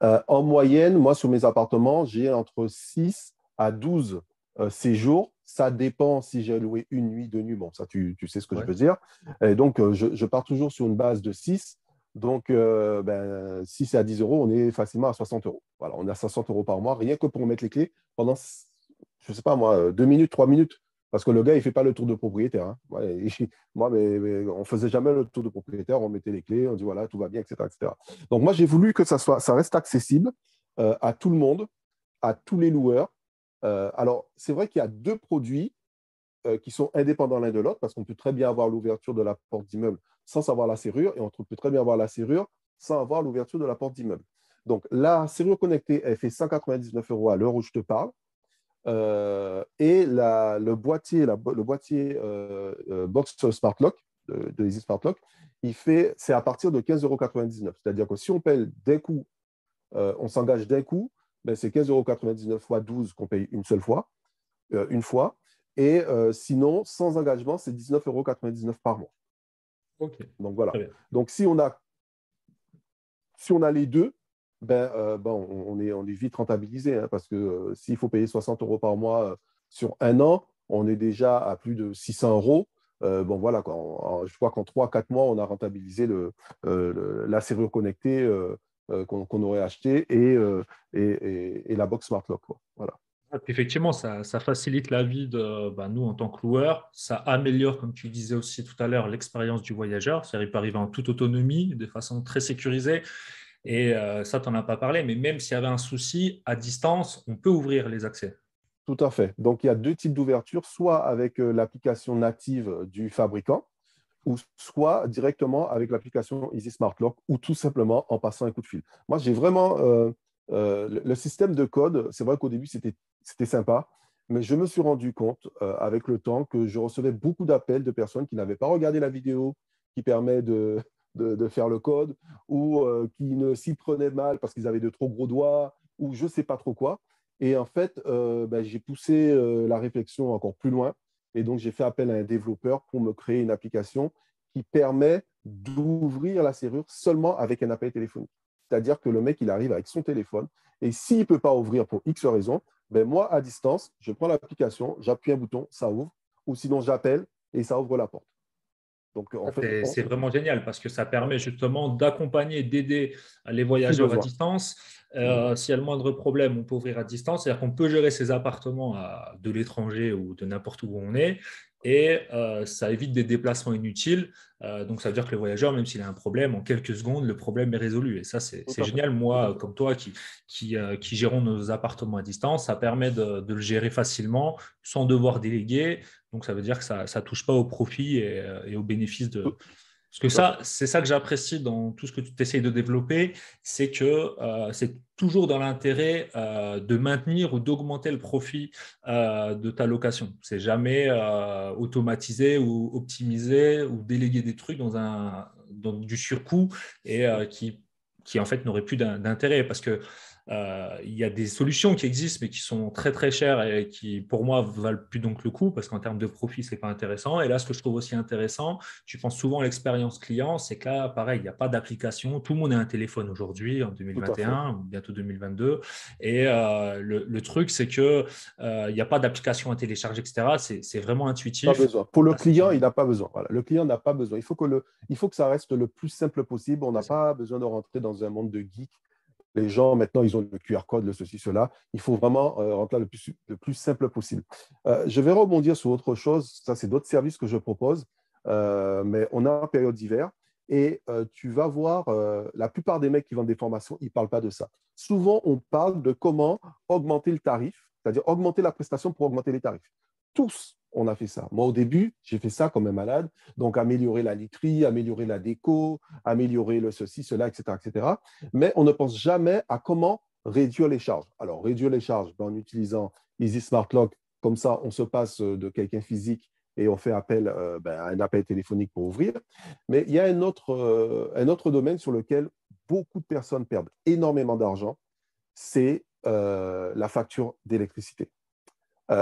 En moyenne, moi, sur mes appartements, j'ai entre 6 à 12 séjours. Ça dépend si j'ai loué une nuit, 2 nuits. Bon, ça, tu sais ce que je Ouais. veux dire. Et donc, je pars toujours sur une base de 6. Donc, 6 à 10 euros, on est facilement à 60 euros. Voilà, on est à 60 euros par mois, rien que pour mettre les clés pendant, je ne sais pas moi, 2 minutes, 3 minutes. Parce que le gars, il ne fait pas le tour de propriétaire. Hein. Ouais, moi, mais on ne faisait jamais le tour de propriétaire. On mettait les clés, on dit voilà, tout va bien, etc., etc. Donc, moi, j'ai voulu que ça reste accessible à tout le monde, à tous les loueurs. Alors, c'est vrai qu'il y a deux produits qui sont indépendants l'un de l'autre parce qu'on peut très bien avoir l'ouverture de la porte d'immeuble sans savoir la serrure et on peut très bien avoir la serrure sans avoir l'ouverture de la porte d'immeuble. Donc, la serrure connectée, elle fait 199 euros à l'heure où je te parle. Et le boîtier Box Smart Lock de Easy Smart Lock, c'est à partir de 15,99 €. C'est-à-dire que si on paye d'un coup, on s'engage d'un coup, ben c'est 15,99 € fois 12 qu'on paye une seule fois, une fois. Et sinon, sans engagement, c'est 19,99 € par mois. Ok, Donc voilà. très bien. Donc si on a les deux, on est vite rentabilisé hein, parce que s'il faut payer 60 euros par mois sur un an, on est déjà à plus de 600 euros. Bon, voilà, quoi. Je crois qu'en 3-4 mois, on a rentabilisé la serrure connectée qu'on aurait achetée et la box Smart Lock. Quoi. Voilà. Effectivement, ça facilite la vie de nous en tant que loueurs. Ça améliore, comme tu disais aussi tout à l'heure, l'expérience du voyageur. C'est-à-dire qu'il peut arriver en toute autonomie, de façon très sécurisée. Et ça, tu n'en as pas parlé, mais même s'il y avait un souci, à distance, on peut ouvrir les accès. Tout à fait. Donc, il y a deux types d'ouverture, soit avec l'application native du fabricant, ou soit directement avec l'application Easy Smart Lock, ou tout simplement en passant un coup de fil. Moi, j'ai vraiment le système de code, c'est vrai qu'au début, c'était sympa, mais je me suis rendu compte avec le temps que je recevais beaucoup d'appels de personnes qui n'avaient pas regardé la vidéo qui permet de faire le code, ou qui ne s'y prenaient mal parce qu'ils avaient de trop gros doigts, ou je ne sais pas trop quoi. Et en fait, j'ai poussé la réflexion encore plus loin. Et donc, j'ai fait appel à un développeur pour me créer une application qui permet d'ouvrir la serrure seulement avec un appel téléphonique. C'est-à-dire que le mec, il arrive avec son téléphone et s'il ne peut pas ouvrir pour X raison, ben moi, à distance, je prends l'application, j'appuie un bouton, ça ouvre, ou sinon j'appelle et ça ouvre la porte. Donc, en fait, C'est vraiment génial parce que ça ouais, permet justement d'accompagner, d'aider les si voyageurs à besoin. distance. S'il y a le moindre problème, on peut ouvrir à distance. C'est-à-dire qu'on peut gérer ses appartements de l'étranger ou de n'importe où on est. Et ça évite des déplacements inutiles. Donc, ça veut dire que le voyageur, même s'il a un problème, en quelques secondes, le problème est résolu. Et ça, c'est Tout à fait. génial. Tout à Moi, fait. comme toi, qui gérons nos appartements à distance, ça permet de le gérer facilement sans devoir déléguer. Donc, ça veut dire que ça ne touche pas au profit et aux bénéfices Tout, parce que tout à fait. ça, c'est ça que j'apprécie dans tout ce que tu essayes de développer, c'est que c'est toujours dans l'intérêt de maintenir ou d'augmenter le profit de ta location. C'est jamais automatisé ou optimisé ou déléguer des trucs dans du surcoût et qui en fait n'aurait plus d'intérêt parce que il y a des solutions qui existent mais qui sont très très chères et qui pour moi valent plus donc le coup parce qu'en termes de profit c'est pas intéressant. Et là ce que je trouve aussi intéressant, tu penses souvent à l'expérience client, c'est que là pareil il n'y a pas d'application, tout le monde a un téléphone aujourd'hui en Tout à fait. 2021 ou bientôt 2022 et le truc c'est que il n'y a pas d'application à télécharger etc. C'est vraiment Pas intuitif. besoin. Pour le Ça, c'est client, il génial. n'a pas besoin. Voilà. Le client n'a pas besoin. Il faut que ça reste le plus simple possible. On C'est n'a ça. pas besoin de rentrer dans un monde de geeks. Les gens, maintenant, ils ont le QR code, le ceci, cela. Il faut vraiment rentrer le plus simple possible. Je vais rebondir sur autre chose. Ça, c'est d'autres services que je propose. Mais on est en période d'hiver. Et tu vas voir, la plupart des mecs qui vendent des formations, ils ne parlent pas de ça. Souvent, on parle de comment augmenter le tarif, c'est-à-dire augmenter la prestation pour augmenter les tarifs. Tous, on a fait ça. Moi, au début, j'ai fait ça comme un malade. Donc, améliorer la literie, améliorer la déco, améliorer le ceci, cela, etc., etc. Mais on ne pense jamais à comment réduire les charges. Alors, réduire les charges en utilisant Easy Smart Lock, comme ça, on se passe de quelqu'un physique et on fait appel à un appel téléphonique pour ouvrir. Mais il y a un autre domaine sur lequel beaucoup de personnes perdent énormément d'argent, c'est la facture d'électricité.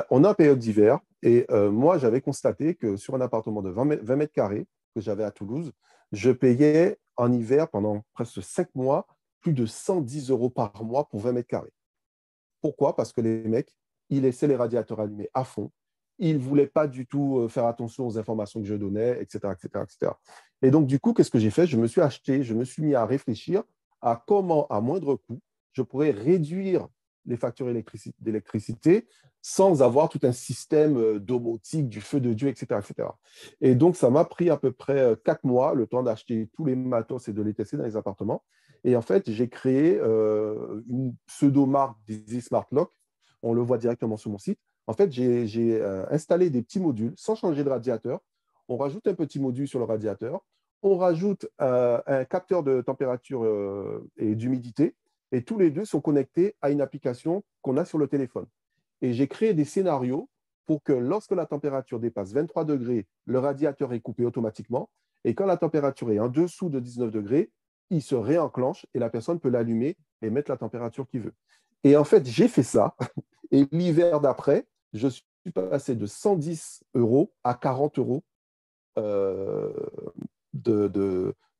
On est en période d'hiver et moi, j'avais constaté que sur un appartement de 20 mètres carrés que j'avais à Toulouse, je payais en hiver pendant presque 5 mois plus de 110 euros par mois pour 20 mètres carrés. Pourquoi? Parce que les mecs, ils laissaient les radiateurs allumés à fond. Ils ne voulaient pas du tout faire attention aux informations que je donnais, etc., etc., etc. Et donc, du coup, qu'est-ce que j'ai fait? Je me suis mis à réfléchir à comment, à moindre coût, je pourrais réduire les factures d'électricité sans avoir tout un système domotique, du feu de Dieu, etc., etc. Et donc, ça m'a pris à peu près 4 mois, le temps d'acheter tous les matos et de les tester dans les appartements. Et en fait, j'ai créé une pseudo-marque d'Easy Smart Lock. On le voit directement sur mon site. En fait, j'ai installé des petits modules sans changer de radiateur. On rajoute un petit module sur le radiateur. On rajoute un capteur de température et d'humidité. Et tous les deux sont connectés à une application qu'on a sur le téléphone. Et j'ai créé des scénarios pour que lorsque la température dépasse 23 degrés, le radiateur est coupé automatiquement. Et quand la température est en dessous de 19 degrés, il se réenclenche et la personne peut l'allumer et mettre la température qu'il veut. Et en fait, j'ai fait ça. Et l'hiver d'après, je suis passé de 110 euros à 40 euros euh,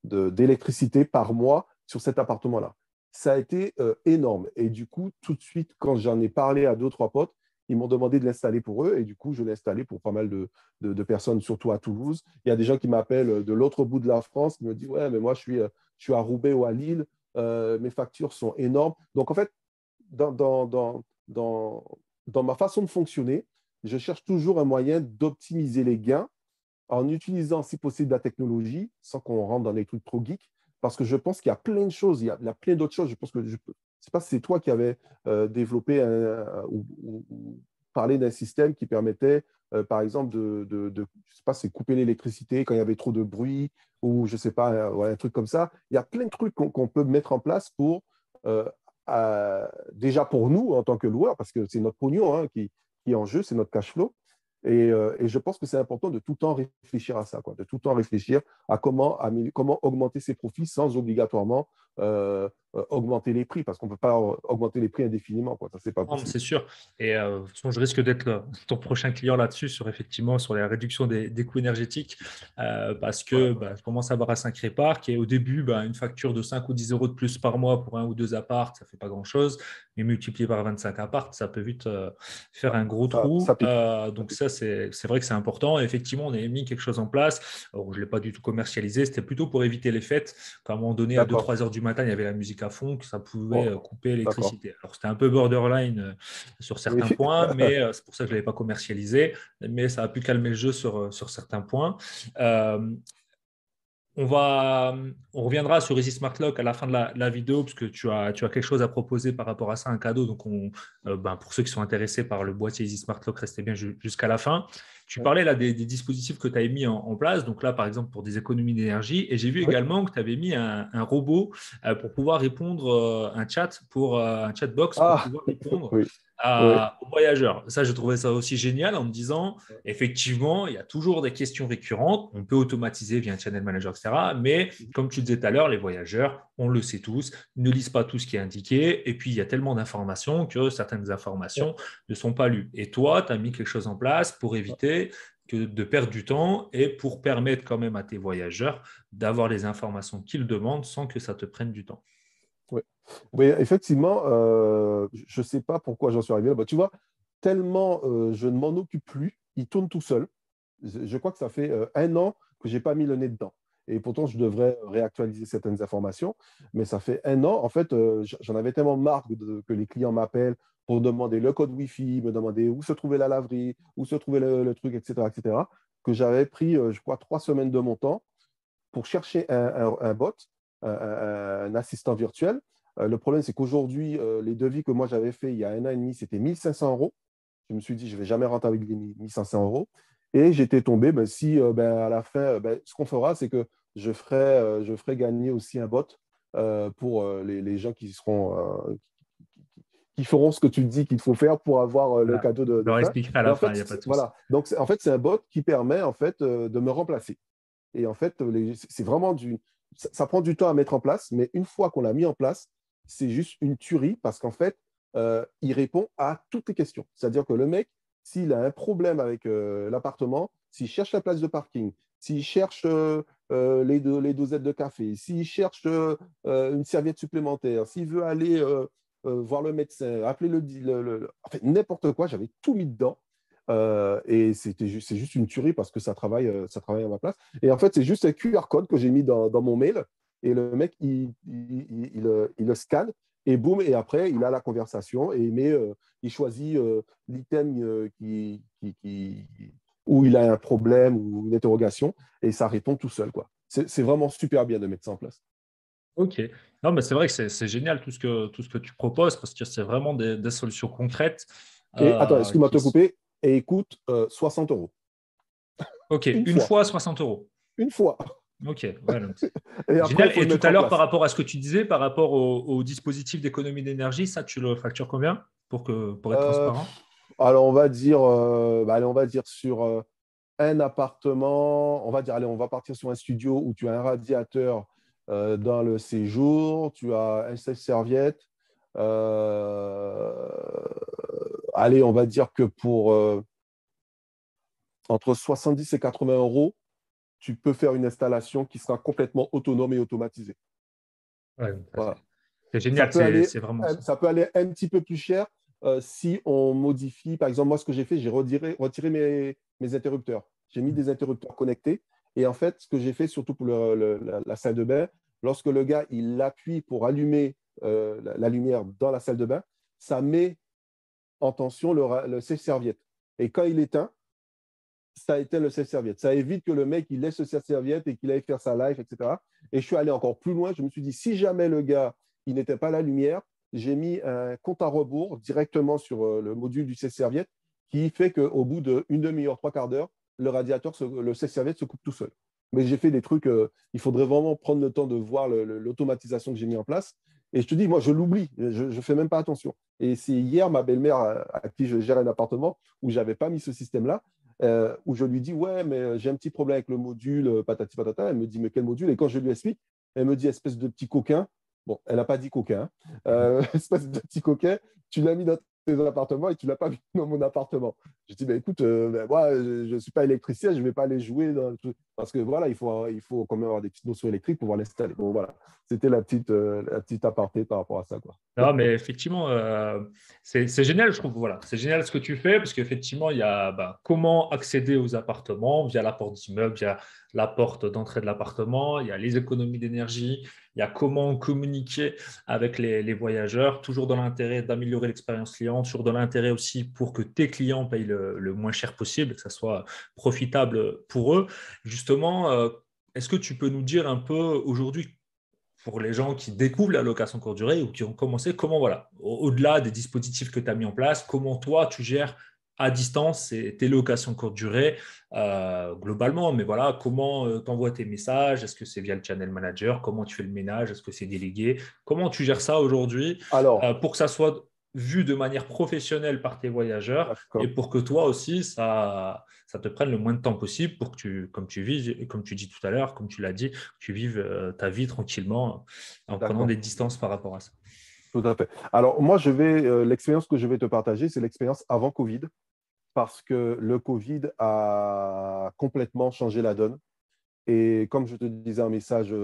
d'électricité par mois sur cet appartement-là. Ça a été énorme. Et du coup, tout de suite, quand j'en ai parlé à deux, trois potes, ils m'ont demandé de l'installer pour eux. Et du coup, je l'ai installé pour pas mal de personnes, surtout à Toulouse. Il y a des gens qui m'appellent de l'autre bout de la France, qui me disent, ouais, mais moi, je suis à Roubaix ou à Lille. Mes factures sont énormes. Donc, en fait, dans, dans, dans, dans, dans ma façon de fonctionner, je cherche toujours un moyen d'optimiser les gains en utilisant, si possible, la technologie, sans qu'on rentre dans les trucs trop geeks, parce que je pense qu'il y a plein de choses, il y a plein d'autres choses. Je pense que je ne sais pas si c'est toi qui avais développé ou parlé d'un système qui permettait, par exemple, je sais pas, c'est couper l'électricité quand il y avait trop de bruit, ou je ne sais pas, ouais, un truc comme ça. Il y a plein de trucs qu'on peut mettre en place pour, euh, déjà pour nous en tant que loueurs, parce que c'est notre pognon qui est en jeu, c'est notre cash flow. Et je pense que c'est important de tout le temps réfléchir à ça, quoi, de tout le temps réfléchir à comment augmenter ses profits sans obligatoirement augmenter les prix, parce qu'on ne peut pas augmenter les prix indéfiniment, quoi. Ça, c'est pas Non, mais possible. c'est sûr. Et de toute façon, je risque d'être ton prochain client là-dessus, sur effectivement sur la réduction des coûts énergétiques, parce Ouais, que je commence à avoir un sacré parc. Et au début, une facture de 5 ou 10 euros de plus par mois pour un ou deux apparts, ça ne fait pas grand-chose. Mais multiplié par 25 apparts, ça peut vite faire un gros ça trou. pique. Ça Donc pique. ça, c'est vrai que c'est important. Et effectivement, on a mis quelque chose en place. Alors, je ne l'ai pas du tout commercialisé. C'était plutôt pour éviter les fêtes. Qu'à un moment donné, à deux D'accord. trois heures du du matin, il y avait la musique à fond, que ça pouvait Oh, couper d'accord. l'électricité. Alors, c'était un peu borderline sur Oui. certains points, mais c'est pour ça que je ne l'avais pas commercialisé, mais ça a pu calmer le jeu sur certains points. Euh, on reviendra sur Easy Smart Lock à la fin de la vidéo, parce que tu as quelque chose à proposer par rapport à ça, un cadeau. Donc, pour ceux qui sont intéressés par le boîtier Easy Smart Lock, restez bien jusqu'à la fin. Tu parlais là des dispositifs que tu avais mis en place. Donc là, par exemple, pour des économies d'énergie. Et j'ai vu Oui. également que tu avais mis un robot pour pouvoir répondre, un chatbox pour Ah, pouvoir répondre oui, oui. aux voyageurs. Ça, je trouvais ça aussi génial en me disant, effectivement, il y a toujours des questions récurrentes. On peut automatiser via un channel manager, etc. Mais comme tu disais tout à l'heure, les voyageurs, on le sait tous, ne lisent pas tout ce qui est indiqué. Et puis, il y a tellement d'informations que certaines informations ne sont pas lues. Et toi, tu as mis quelque chose en place pour éviter de perdre du temps et pour permettre quand même à tes voyageurs d'avoir les informations qu'ils demandent sans que ça te prenne du temps. Oui, oui, effectivement, je ne sais pas pourquoi j'en suis arrivé là. Bah, tu vois, tellement je ne m'en occupe plus, il tourne tout seul. Je crois que ça fait 1 an que je n'ai pas mis le nez dedans. Et pourtant, je devrais réactualiser certaines informations. Mais ça fait 1 an. En fait, j'en avais tellement marre que les clients m'appellent pour demander le code Wi-Fi, me demander où se trouvait la laverie, où se trouvait le truc, etc., que j'avais pris, je crois, 3 semaines de mon temps pour chercher un bot, un assistant virtuel. Le problème, c'est qu'aujourd'hui, les devis que moi j'avais fait il y a 1 an et demi, c'était 1500 euros. Je me suis dit, je ne vais jamais rentabiliser 1500 euros. Et j'étais tombé, si à la fin, ce qu'on fera, c'est que je ferai gagner aussi un bot pour les gens qui feront ce que tu dis qu'il faut faire pour avoir le Voilà. cadeau Je de leur fin. expliquerai à Et la en fin, fait, il n'y a pas de souci. voilà. Donc, en fait, c'est un bot qui permet en fait, de me remplacer. Et en fait, c'est vraiment ça prend du temps à mettre en place, mais une fois qu'on l'a mis en place, c'est juste une tuerie parce qu'en fait, il répond à toutes les questions. C'est-à-dire que le mec, s'il a un problème avec l'appartement, s'il cherche la place de parking, s'il cherche les dosettes de café, s'il cherche une serviette supplémentaire, s'il veut aller voir le médecin, appeler en fait, n'importe quoi, j'avais tout mis dedans. Et c'est juste une tuerie parce que ça travaille à ma place. Et en fait, c'est juste un QR code que j'ai mis dans mon mail. Et le mec, il le scanne et boum, et après, il a la conversation et il choisit l'item où il a un problème ou une interrogation et ça répond tout seul, quoi. C'est vraiment super bien de mettre ça en place. Ok. Non, mais c'est vrai que c'est génial tout ce que tu proposes parce que c'est vraiment des solutions concrètes Et attends, excuse-moi de qui te sont. couper. Et écoute, 60 euros. Ok, Une une fois. fois 60 euros. Une fois. Ok, ouais, donc c'est Et après, il génial. faut Et le tout mettre à en l'heure, par place. rapport à ce que tu disais, par rapport au dispositif d'économie d'énergie, ça, tu le factures combien pour être Euh, transparent? alors, allez, on va dire sur un appartement, on va dire, allez, on va partir sur un studio où tu as un radiateur dans le séjour, tu as un sèche-serviette. Euh, allez, on va dire que pour entre 70 et 80 euros, tu peux faire une installation qui sera complètement autonome et automatisée. Ouais, Voilà. c'est Ça génial, peut aller, c'est vraiment ça. ça peut aller un petit peu plus cher si on modifie. Par exemple, moi, ce que j'ai fait, j'ai retiré mes interrupteurs. J'ai mis des interrupteurs connectés. Et en fait, ce que j'ai fait, surtout pour la salle de bain, lorsque le gars il appuie pour allumer la lumière dans la salle de bain, ça met en tension le sèche-serviette. Et quand il éteint, ça éteint le sèche-serviette. Ça évite que le mec il laisse le sèche-serviette et qu'il aille faire sa live, etc. Et je suis allé encore plus loin. Je me suis dit, si jamais le gars il n'était pas à la lumière, j'ai mis un compte à rebours directement sur le module du sèche-serviette qui fait qu'au bout d'une demi-heure, trois quarts d'heure, le sèche-serviette se coupe tout seul. Mais j'ai fait des trucs, il faudrait vraiment prendre le temps de voir l'automatisation que j'ai mis en place. Et je te dis, moi, je l'oublie, je ne fais même pas attention. Et c'est hier ma belle-mère à qui je gère un appartement où je n'avais pas mis ce système-là, où je lui dis, ouais, mais j'ai un petit problème avec le module, patati patata. Elle me dit, mais quel module? Et quand je lui explique, elle me dit, espèce de petit coquin. Bon, elle n'a pas dit coquin, hein. Espèce de petit coquin, tu l'as mis dans tes appartements et tu ne l'as pas mis dans mon appartement. Je dis, ben, écoute, moi, je ne suis pas électricien, je ne vais pas aller jouer dans le truc. Parce que voilà, il faut quand même avoir des petites notions électriques pour pouvoir l'installer. Bon, voilà, c'était la petite aparté par rapport à ça, quoi. Non, mais effectivement, c'est génial, je trouve. Voilà, c'est génial ce que tu fais parce qu'effectivement, il y a comment accéder aux appartements via la porte d'immeuble, via la porte d'entrée de l'appartement. Il y a les économies d'énergie. Il y a comment communiquer avec les voyageurs, toujours dans l'intérêt d'améliorer l'expérience client, toujours dans l'intérêt aussi pour que tes clients payent le moins cher possible, que ça soit profitable pour eux. Justement, est-ce que tu peux nous dire un peu aujourd'hui pour les gens qui découvrent la location courte durée ou qui ont commencé, comment voilà, au-delà des dispositifs que tu as mis en place, comment toi tu gères à distance tes locations courte durée globalement, mais voilà, comment tu envoies tes messages, est-ce que c'est via le channel manager, comment tu fais le ménage, est-ce que c'est délégué, comment tu gères ça aujourd'hui Alors, pour que ça soit vu de manière professionnelle par tes voyageurs et d'accord. pour que toi aussi, ça te prenne le moins de temps possible pour que tu, comme tu vis, comme tu dis tout à l'heure, comme tu l'as dit, tu vives ta vie tranquillement en prenant D'accord. des distances par rapport à ça. Tout à fait. Alors, moi, l'expérience que je vais te partager, c'est l'expérience avant Covid, parce que le Covid a complètement changé la donne. Et comme je te disais un message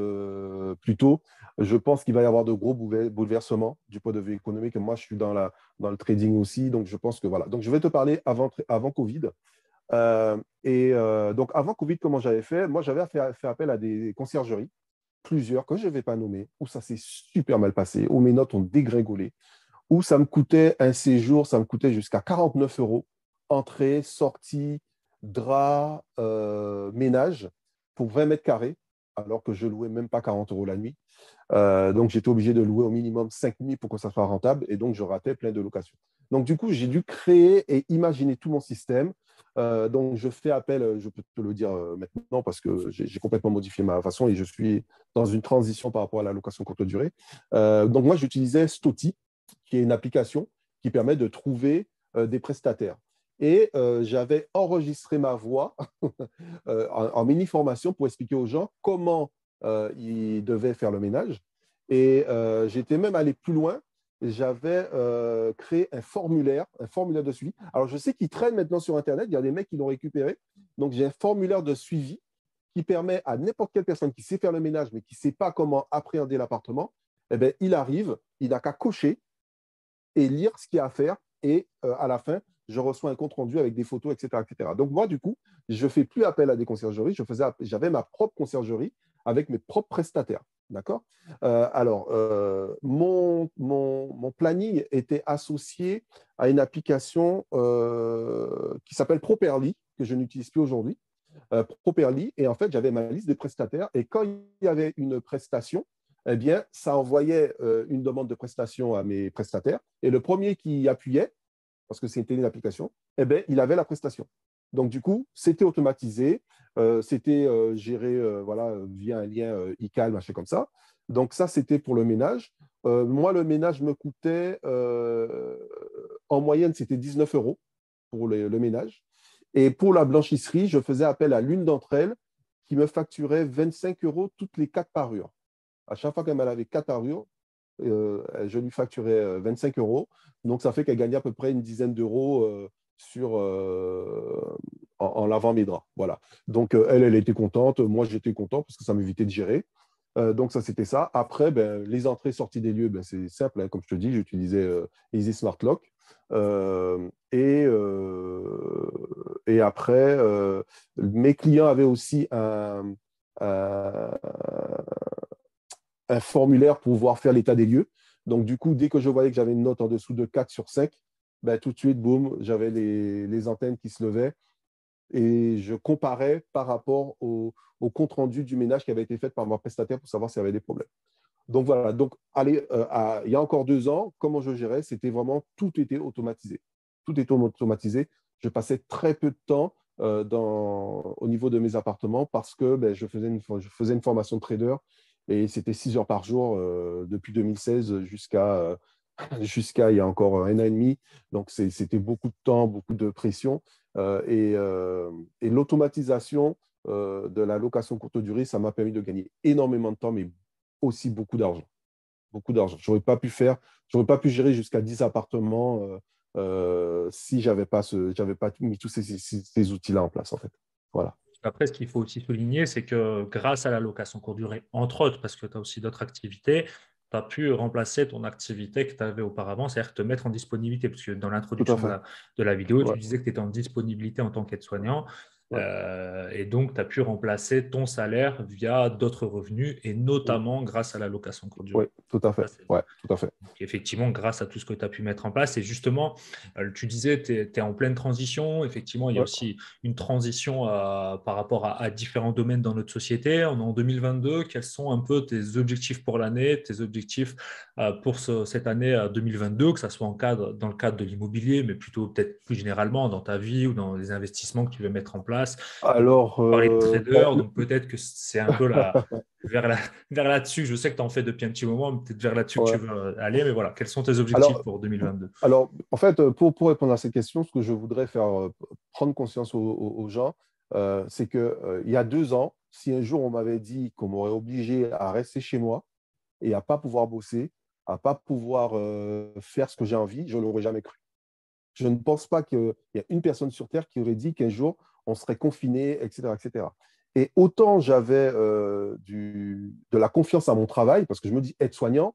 plus tôt, je pense qu'il va y avoir de gros bouleversements du point de vue économique. Moi, je suis dans le trading aussi, donc je pense que voilà. Donc, je vais te parler avant Covid. Donc, avant Covid, comment j'avais fait? Moi, j'avais fait appel à des conciergeries, plusieurs que je ne vais pas nommer, où ça s'est super mal passé, où mes notes ont dégringolé, où ça me coûtait un séjour, ça me coûtait jusqu'à 49 euros, entrée, sortie, drap, ménage, pour 20 mètres carrés, alors que je louais même pas 40 euros la nuit. Donc, j'étais obligé de louer au minimum 5 nuits pour que ça soit rentable, et donc je ratais plein de locations. Donc, du coup, j'ai dû créer et imaginer tout mon système. Donc, je fais appel, je peux te le dire maintenant, parce que j'ai complètement modifié ma façon et je suis dans une transition par rapport à la location courte durée. Donc, moi, j'utilisais Stoti, qui est une application qui permet de trouver des prestataires. Et j'avais enregistré ma voix en mini-formation pour expliquer aux gens comment ils devaient faire le ménage. Et j'étais même allé plus loin. J'avais créé un formulaire de suivi. Alors, je sais qu'il traîne maintenant sur Internet. Il y a des mecs qui l'ont récupéré. Donc, j'ai un formulaire de suivi qui permet à n'importe quelle personne qui sait faire le ménage, mais qui ne sait pas comment appréhender l'appartement, eh bien, il arrive, il n'a qu'à cocher et lire ce qu'il y a à faire. Et à la fin, je reçois un compte rendu avec des photos, etc., etc. Donc, moi, du coup, je ne fais plus appel à des conciergeries. J'avais ma propre conciergerie avec mes propres prestataires. D'accord. Mon planning était associé à une application qui s'appelle Properly, que je n'utilise plus aujourd'hui. Properly. Et en fait, j'avais ma liste des prestataires. Et quand il y avait une prestation, eh bien, ça envoyait une demande de prestation à mes prestataires. Et le premier qui appuyait, parce que c'était une application, eh bien, il avait la prestation. Donc, du coup, c'était automatisé, c'était géré voilà, via un lien iCal, machin comme ça. Donc, ça, c'était pour le ménage. Moi, le ménage me coûtait, en moyenne, c'était 19 euros pour le ménage. Et pour la blanchisserie, je faisais appel à l'une d'entre elles qui me facturait 25 euros toutes les 4 parures. À chaque fois qu'elle m'en avait 4 parures, je lui facturais 25 euros. Donc, ça fait qu'elle gagnait à peu près une dizaine d'euros en lavant mes draps. Voilà. Donc, elle était contente. Moi, j'étais content parce que ça m'évitait de gérer. Donc, ça, c'était ça. Après, ben, les entrées-sorties des lieux, ben, c'est simple, hein. Comme je te dis, j'utilisais Easy Smart Lock. Et après, mes clients avaient aussi un, un formulaire pour pouvoir faire l'état des lieux. Donc, du coup, dès que je voyais que j'avais une note en dessous de 4 sur 5, ben, tout de suite, boum, j'avais les antennes qui se levaient et je comparais par rapport au compte-rendu du ménage qui avait été fait par mon prestataire pour savoir s'il y avait des problèmes. Donc, voilà. Donc, allez, il y a encore 2 ans, comment je gérais, c'était vraiment tout était automatisé. Tout était automatisé. Je passais très peu de temps au niveau de mes appartements parce que ben, je faisais une formation de trader et c'était 6 heures par jour depuis 2016 jusqu'à il y a encore un an et demi. Donc, c'était beaucoup de temps, beaucoup de pression. Et l'automatisation de la location courte durée, ça m'a permis de gagner énormément de temps, mais aussi beaucoup d'argent. Beaucoup d'argent. J'aurais pas pu gérer jusqu'à 10 appartements si j'avais pas mis tous ces outils-là en place, en fait. Voilà. Après, ce qu'il faut aussi souligner, c'est que grâce à la location courte durée, entre autres, parce que tu as aussi d'autres activités, tu as pu remplacer ton activité que tu avais auparavant, c'est-à-dire te mettre en disponibilité. Parce que dans Tout à l'introduction fait. de la vidéo, Ouais, tu disais que tu étais en disponibilité en tant qu'aide-soignant. ouais. Et donc, tu as pu remplacer ton salaire via d'autres revenus, et Mm. notamment grâce à la location courte Oui, durée. tout à Ça, fait. c'est Ouais, tout à fait. effectivement, grâce à tout ce que tu as pu mettre en place. Et justement, tu disais, tu es en pleine transition. Effectivement, il y a Ouais. aussi une transition par rapport à différents domaines dans notre société. On est en 2022. Quels sont un peu tes objectifs pour l'année, tes objectifs pour cette année 2022, que ce soit dans le cadre de l'immobilier, mais plutôt peut-être plus généralement dans ta vie ou dans les investissements que tu veux mettre en place. Alors, Parler de ben, trader, donc peut-être que c'est un peu vers, la, vers là-dessus. Je sais que tu en fais depuis un petit moment, mais peut-être vers là-dessus que tu ouais. veux aller. Mais voilà, quels sont tes objectifs Alors, pour 2022? en fait, pour répondre à cette question, ce que je voudrais faire prendre conscience aux gens, c'est que il y a 2 ans, si un jour on m'avait dit qu'on m'aurait obligé à rester chez moi et à pas pouvoir bosser, à pas pouvoir faire ce que j'ai envie, je ne l'aurais jamais cru. Je ne pense pas qu'il y a une personne sur Terre qui aurait dit qu'un jour, on serait confiné, etc., etc. Et autant j'avais de la confiance à mon travail, parce que je me dis, être soignant,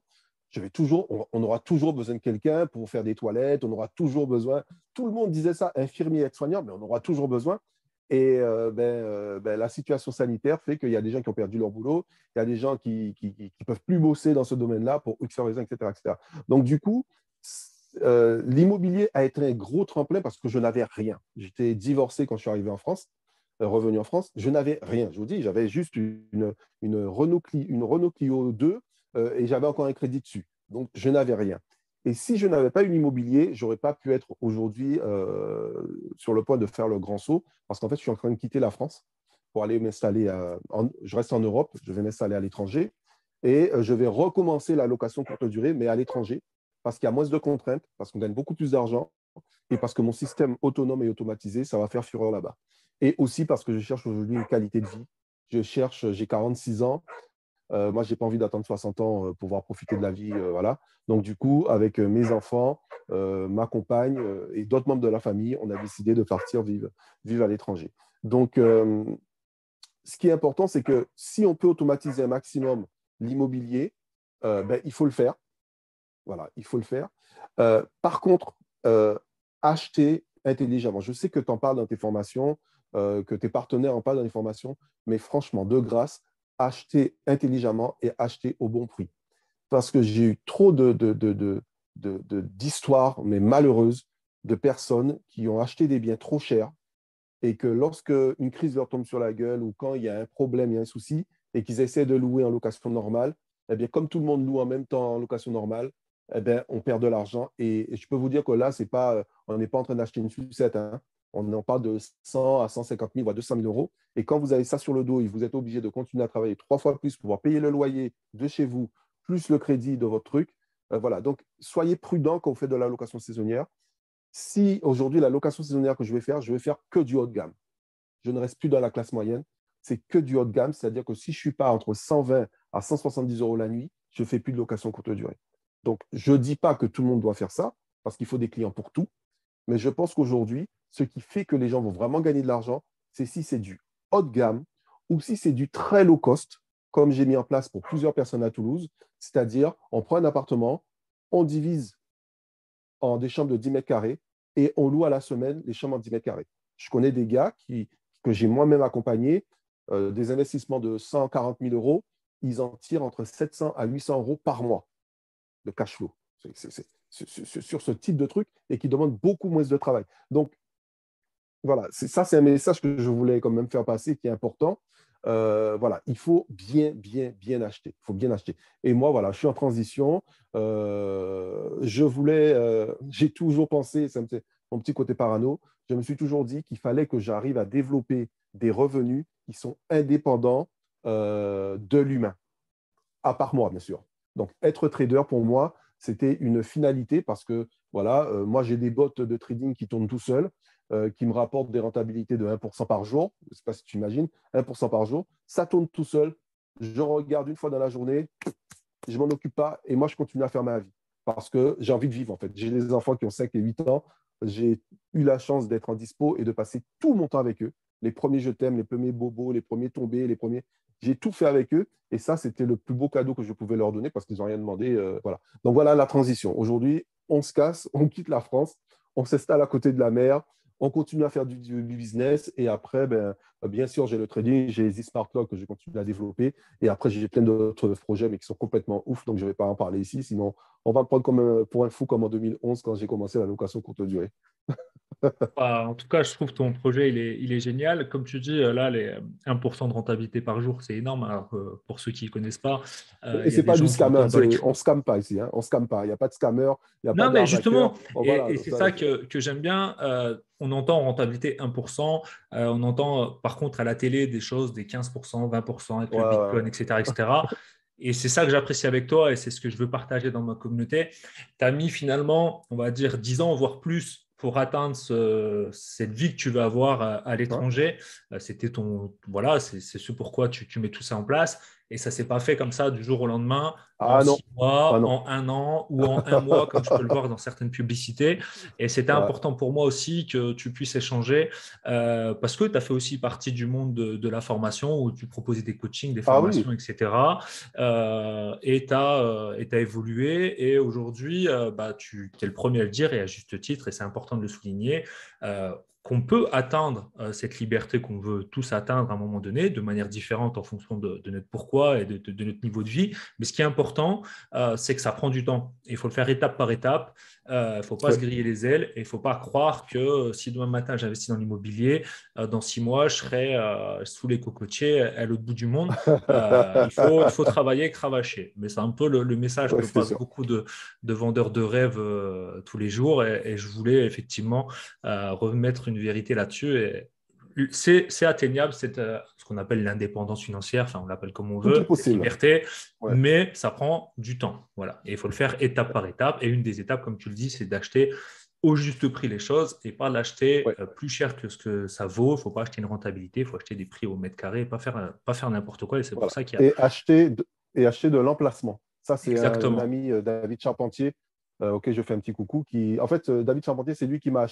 on aura toujours besoin de quelqu'un pour faire des toilettes, on aura toujours besoin. Tout le monde disait ça, infirmier, être-soignant, mais on aura toujours besoin. Et la situation sanitaire fait qu'il y a des gens qui ont perdu leur boulot, il y a des gens qui ne peuvent plus bosser dans ce domaine-là pour X raisons, etc., etc. Donc, du coup, l'immobilier a été un gros tremplin parce que je n'avais rien. J'étais divorcé quand je suis arrivé en France, revenu en France. Je n'avais rien. Je vous dis, j'avais juste une Renault Clio 2 et j'avais encore un crédit dessus. Donc, je n'avais rien. Et si je n'avais pas eu l'immobilier, je n'aurais pas pu être aujourd'hui sur le point de faire le grand saut parce qu'en fait, je suis en train de quitter la France pour aller m'installer. Je reste en Europe, je vais m'installer à l'étranger et je vais recommencer la location courte durée, mais à l'étranger parce qu'il y a moins de contraintes, parce qu'on gagne beaucoup plus d'argent et parce que mon système autonome et automatisé, ça va faire fureur là-bas. Et aussi parce que je cherche aujourd'hui une qualité de vie. J'ai 46 ans. Moi, je n'ai pas envie d'attendre 60 ans pour pouvoir profiter de la vie. Voilà. Donc, du coup, avec mes enfants, ma compagne et d'autres membres de la famille, on a décidé de partir vivre à l'étranger. Donc, ce qui est important, c'est que si on peut automatiser un maximum l'immobilier, il faut le faire. Voilà, il faut le faire. Par contre, acheter intelligemment. Je sais que tu en parles dans tes formations, que tes partenaires en parlent dans les formations, mais franchement, de grâce, acheter intelligemment et acheter au bon prix. Parce que j'ai eu trop d'histoires, mais malheureuses, de personnes qui ont acheté des biens trop chers et que lorsque une crise leur tombe sur la gueule ou quand il y a un problème, il y a un souci, et qu'ils essaient de louer en location normale, eh bien, comme tout le monde loue en même temps en location normale, eh bien, on perd de l'argent. Et je peux vous dire que là, on n'est pas en train d'acheter une sucette. Hein. On en parle de 100 à 150 000, voire 200 000 euros. Et quand vous avez ça sur le dos et vous êtes obligé de continuer à travailler 3 fois plus pour pouvoir payer le loyer de chez vous, plus le crédit de votre truc, voilà. Donc, soyez prudent quand vous faites de la location saisonnière. Si aujourd'hui, la location saisonnière que je vais faire que du haut de gamme. Je ne reste plus dans la classe moyenne. C'est que du haut de gamme, c'est-à-dire que si je ne suis pas entre 120 à 170 euros la nuit, je ne fais plus de location courte durée. Donc, je ne dis pas que tout le monde doit faire ça, parce qu'il faut des clients pour tout, mais je pense qu'aujourd'hui, ce qui fait que les gens vont vraiment gagner de l'argent, c'est si c'est du haut de gamme ou si c'est du très low cost, comme j'ai mis en place pour plusieurs personnes à Toulouse, c'est-à-dire on prend un appartement, on divise en des chambres de 10 mètres carrés et on loue à la semaine les chambres en 10 mètres carrés. Je connais des gars que j'ai moi-même accompagnés, des investissements de 140 000 euros, ils en tirent entre 700 à 800 euros par mois de cash flow sur ce type de truc et qui demande beaucoup moins de travail. Donc, voilà, c'est un message que je voulais quand même faire passer qui est important. Voilà, il faut bien acheter. Il faut bien acheter. Et moi, voilà, je suis en transition. J'ai toujours pensé, c'est mon petit côté parano, je me suis toujours dit qu'il fallait que j'arrive à développer des revenus qui sont indépendants de l'humain, à part moi, bien sûr. Donc, être trader, pour moi, c'était une finalité parce que, voilà, moi, j'ai des bots de trading qui tournent tout seuls, qui me rapportent des rentabilités de 1% par jour. Je ne sais pas si tu imagines, 1% par jour. Ça tourne tout seul. Je regarde une fois dans la journée, je ne m'en occupe pas et moi, je continue à faire ma vie. parce que j'ai envie de vivre en fait. J'ai des enfants qui ont 5 et 8 ans. J'ai eu la chance d'être en dispo et de passer tout mon temps avec eux. Les premiers je t'aime, les premiers bobos, les premiers tombés, les premiers. J'ai tout fait avec eux. Et ça, c'était le plus beau cadeau que je pouvais leur donner parce qu'ils n'ont rien demandé. Voilà. Donc voilà la transition. Aujourd'hui, on se casse, on quitte la France, on s'installe à côté de la mer, on continue à faire du business. Et après, ben, bien sûr, j'ai le trading, j'ai les Smart Lock que je continue à développer. Et après, j'ai plein d'autres projets, mais qui sont complètement ouf. Donc, je ne vais pas en parler ici. Sinon, on va me prendre pour un fou comme en 2011 quand j'ai commencé la location courte durée. Bah, en tout cas, je trouve que ton projet, il est génial. Comme tu dis, là, les 1% de rentabilité par jour, c'est énorme. Alors, pour ceux qui ne connaissent pas, Et il y ce a n'est des pas du gens qui scammer. tombent dans les... On ne scamme pas ici. Hein. On ne scamme pas. Il n'y a pas de scammer, il n'y a pas Non, mais d'arnaqueur. justement, Bon, voilà. et Donc c'est ça, ça que j'aime bien. On entend rentabilité 1%, on entend par contre à la télé des choses des 15%, 20% avec ouais, le ouais, Bitcoin, etc., etc. Et c'est ça que j'apprécie avec toi et c'est ce que je veux partager dans ma communauté. Tu as mis finalement, on va dire, 10 ans, voire plus, pour atteindre cette vie que tu veux avoir à ouais. l'étranger. C'était ton, voilà, c'est ce pourquoi tu mets tout ça en place. Et ça ne s'est pas fait comme ça du jour au lendemain, en Ah non. 6 mois, Ah non. en un an ou en un mois, comme je peux le voir dans certaines publicités. Et c'était Ouais. important pour moi aussi que tu puisses échanger parce que tu as fait aussi partie du monde de la formation où tu proposais des coachings, des Ah oui. formations, etc. Et tu as, évolué. Et aujourd'hui, bah, tu es le premier à le dire et à juste titre, et c'est important de le souligner. Qu'on peut atteindre cette liberté qu'on veut tous atteindre à un moment donné, de manière différente en fonction de notre pourquoi et de notre niveau de vie. Mais ce qui est important, c'est que ça prend du temps. Il faut le faire étape par étape. Il ne faut pas se Ouais. griller les ailes et il ne faut pas croire que si demain matin j'investis dans l'immobilier, dans 6 mois, je serai sous les cocotiers à l'autre bout du monde. Il faut travailler et cravacher. Mais c'est un peu le message Ouais, que c'est passent sûr. beaucoup de vendeurs de rêves tous les jours. Et je voulais effectivement remettre une vérité là-dessus. Et c'est atteignable, c'est ce qu'on appelle l'indépendance financière, enfin on l'appelle comme on Tout est veut, cette possible. liberté, Ouais. mais ça prend du temps. Voilà. Et il faut le faire étape par étape. Et une des étapes, comme tu le dis, c'est d'acheter au juste prix les choses et pas l'acheter Ouais. plus cher que ce que ça vaut. Il ne faut pas acheter une rentabilité, il faut acheter des prix au mètre carré et pas faire n'importe quoi. Et c'est pour Voilà. ça qu'il y a Et acheter de l'emplacement. Ça, c'est un exactement. ami, David Charpentier, auquel je fais un petit coucou. En fait, David Charpentier, c'est lui qui m'a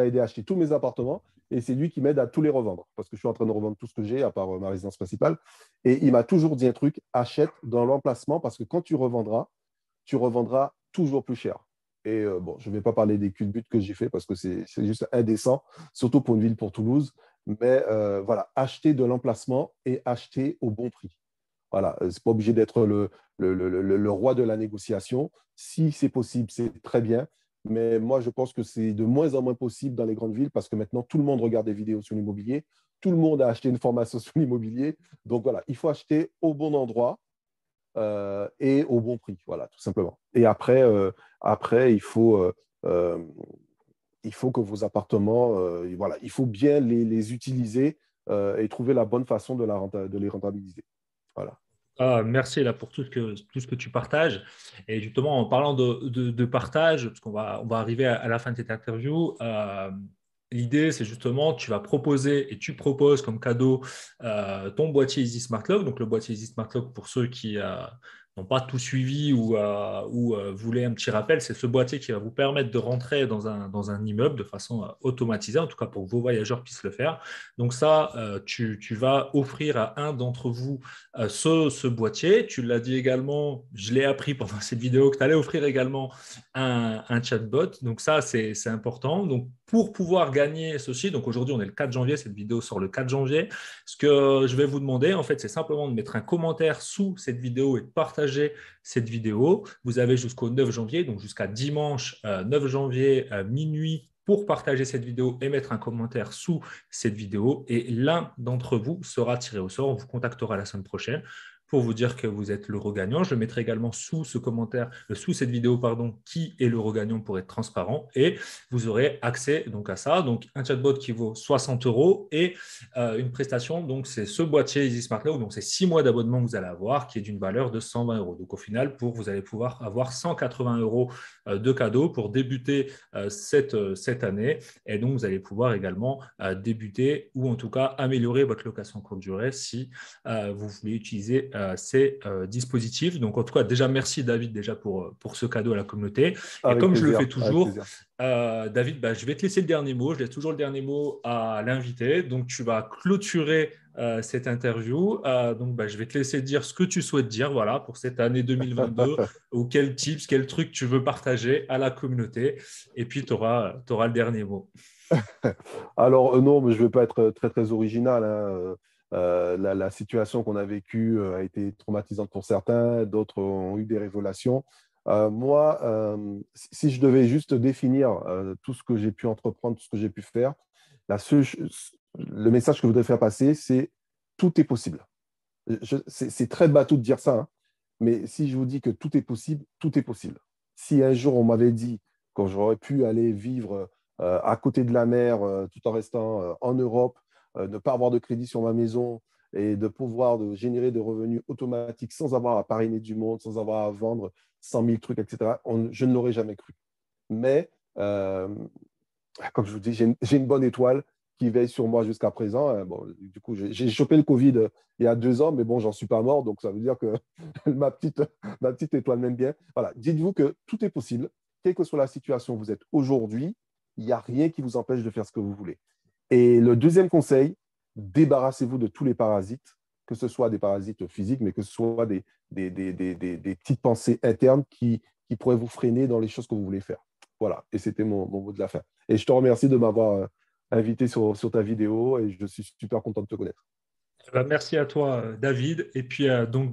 aidé à acheter tous mes appartements et c'est lui qui m'aide à tous les revendre parce que je suis en train de revendre tout ce que j'ai à part ma résidence principale. Et il m'a toujours dit un truc, achète dans l'emplacement parce que quand tu revendras toujours plus cher. Et bon, je ne vais pas parler des culbutes que j'ai fait parce que c'est juste indécent, surtout pour une ville pour Toulouse. Mais voilà, acheter de l'emplacement et acheter au bon prix. Voilà, c'est pas obligé d'être le roi de la négociation. Si c'est possible, c'est très bien. Mais moi, je pense que c'est de moins en moins possible dans les grandes villes parce que maintenant, tout le monde regarde des vidéos sur l'immobilier. Tout le monde a acheté une formation sur l'immobilier. Donc voilà, il faut acheter au bon endroit et au bon prix. Voilà, tout simplement. Et après euh, il faut que vos appartements, voilà, il faut bien les utiliser et trouver la bonne façon de les rentabiliser. Voilà. Merci là pour tout ce que tu partages. Et justement, en parlant de partage, parce qu'on va arriver à la fin de cette interview, l'idée, c'est justement, tu vas proposer et tu proposes comme cadeau ton boîtier Easy Smart Lock. Donc, le boîtier Easy Smart Lock, pour ceux qui n'ont pas tout suivi ou voulaient un petit rappel, c'est ce boîtier qui va vous permettre de rentrer dans un immeuble de façon automatisée, en tout cas pour que vos voyageurs puissent le faire. Donc, ça, tu vas offrir à un d'entre vous ce boîtier. Tu l'as dit également, je l'ai appris pendant cette vidéo, que tu allais offrir également un chatbot. Donc ça, c'est important. Donc pour pouvoir gagner ceci, donc aujourd'hui on est le 4 janvier, cette vidéo sort le 4 janvier. Ce que je vais vous demander, en fait, c'est simplement de mettre un commentaire sous cette vidéo et de partager cette vidéo. Vous avez jusqu'au 9 janvier, donc jusqu'à dimanche 9 janvier minuit pour partager cette vidéo et mettre un commentaire sous cette vidéo. Et l'un d'entre vous sera tiré au sort. On vous contactera la semaine prochaine pour vous dire que vous êtes l'euro gagnant. Je le mettrai également sous ce commentaire, sous cette vidéo, pardon, qui est l'euro gagnant pour être transparent. Et vous aurez accès donc à ça. Donc un chatbot qui vaut 60 euros et une prestation. Donc c'est ce boîtier Easy Smart Lock. Donc c'est 6 mois d'abonnement que vous allez avoir, qui est d'une valeur de 120 euros. Donc au final, vous allez pouvoir avoir 180 euros de cadeaux pour débuter cette année. Et donc vous allez pouvoir également débuter ou en tout cas améliorer votre location courte durée si vous voulez utiliser ces dispositifs. Donc, en tout cas, déjà, merci David déjà pour ce cadeau à la communauté. Et Avec comme je le plaisir, fais avec toujours, plaisir. David, je vais te laisser le dernier mot. Je laisse toujours le dernier mot à l'invité. Donc, tu vas clôturer cette interview. Donc, je vais te laisser dire ce que tu souhaites dire voilà, pour cette année 2022 ou quels tips, quels trucs tu veux partager à la communauté. Et puis, tu auras le dernier mot. Alors, non, mais je ne vais pas être très, très original, hein. La situation qu'on a vécue a été traumatisante pour certains, d'autres ont eu des révélations. Moi, si je devais juste définir tout ce que j'ai pu entreprendre, tout ce que j'ai pu faire, le message que je voudrais faire passer, c'est tout est possible. C'est très bateau de dire ça, hein, mais si je vous dis que tout est possible, tout est possible. Si un jour on m'avait dit quand j'aurais pu aller vivre à côté de la mer tout en restant en Europe, ne pas avoir de crédit sur ma maison et de pouvoir générer des revenus automatiques sans avoir à parrainer du monde, sans avoir à vendre 100 000 trucs, etc., je ne l'aurais jamais cru. Mais euh, comme je vous dis, j'ai une bonne étoile qui veille sur moi jusqu'à présent. Bon, du coup, j'ai chopé le Covid il y a 2 ans, mais bon, j'en suis pas mort, donc ça veut dire que ma petite étoile m'aime bien. Voilà, dites-vous que tout est possible, quelle que soit la situation où vous êtes aujourd'hui, il n'y a rien qui vous empêche de faire ce que vous voulez. Et le deuxième conseil, débarrassez-vous de tous les parasites, que ce soit des parasites physiques, mais que ce soit des petites pensées internes qui pourraient vous freiner dans les choses que vous voulez faire. Voilà, et c'était mon mot de la fin. Et je te remercie de m'avoir invité sur ta vidéo et je suis super content de te connaître. Merci à toi, David. Et puis,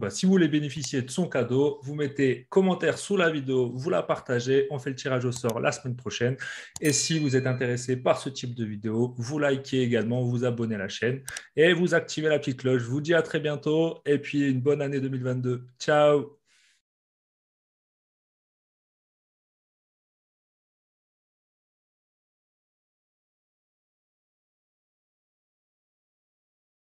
si vous voulez bénéficier de son cadeau, vous mettez commentaire sous la vidéo, vous la partagez. On fait le tirage au sort la semaine prochaine. Et si vous êtes intéressé par ce type de vidéo, vous likez également, vous abonnez à la chaîne et vous activez la petite cloche. Je vous dis à très bientôt et puis une bonne année 2022. Ciao!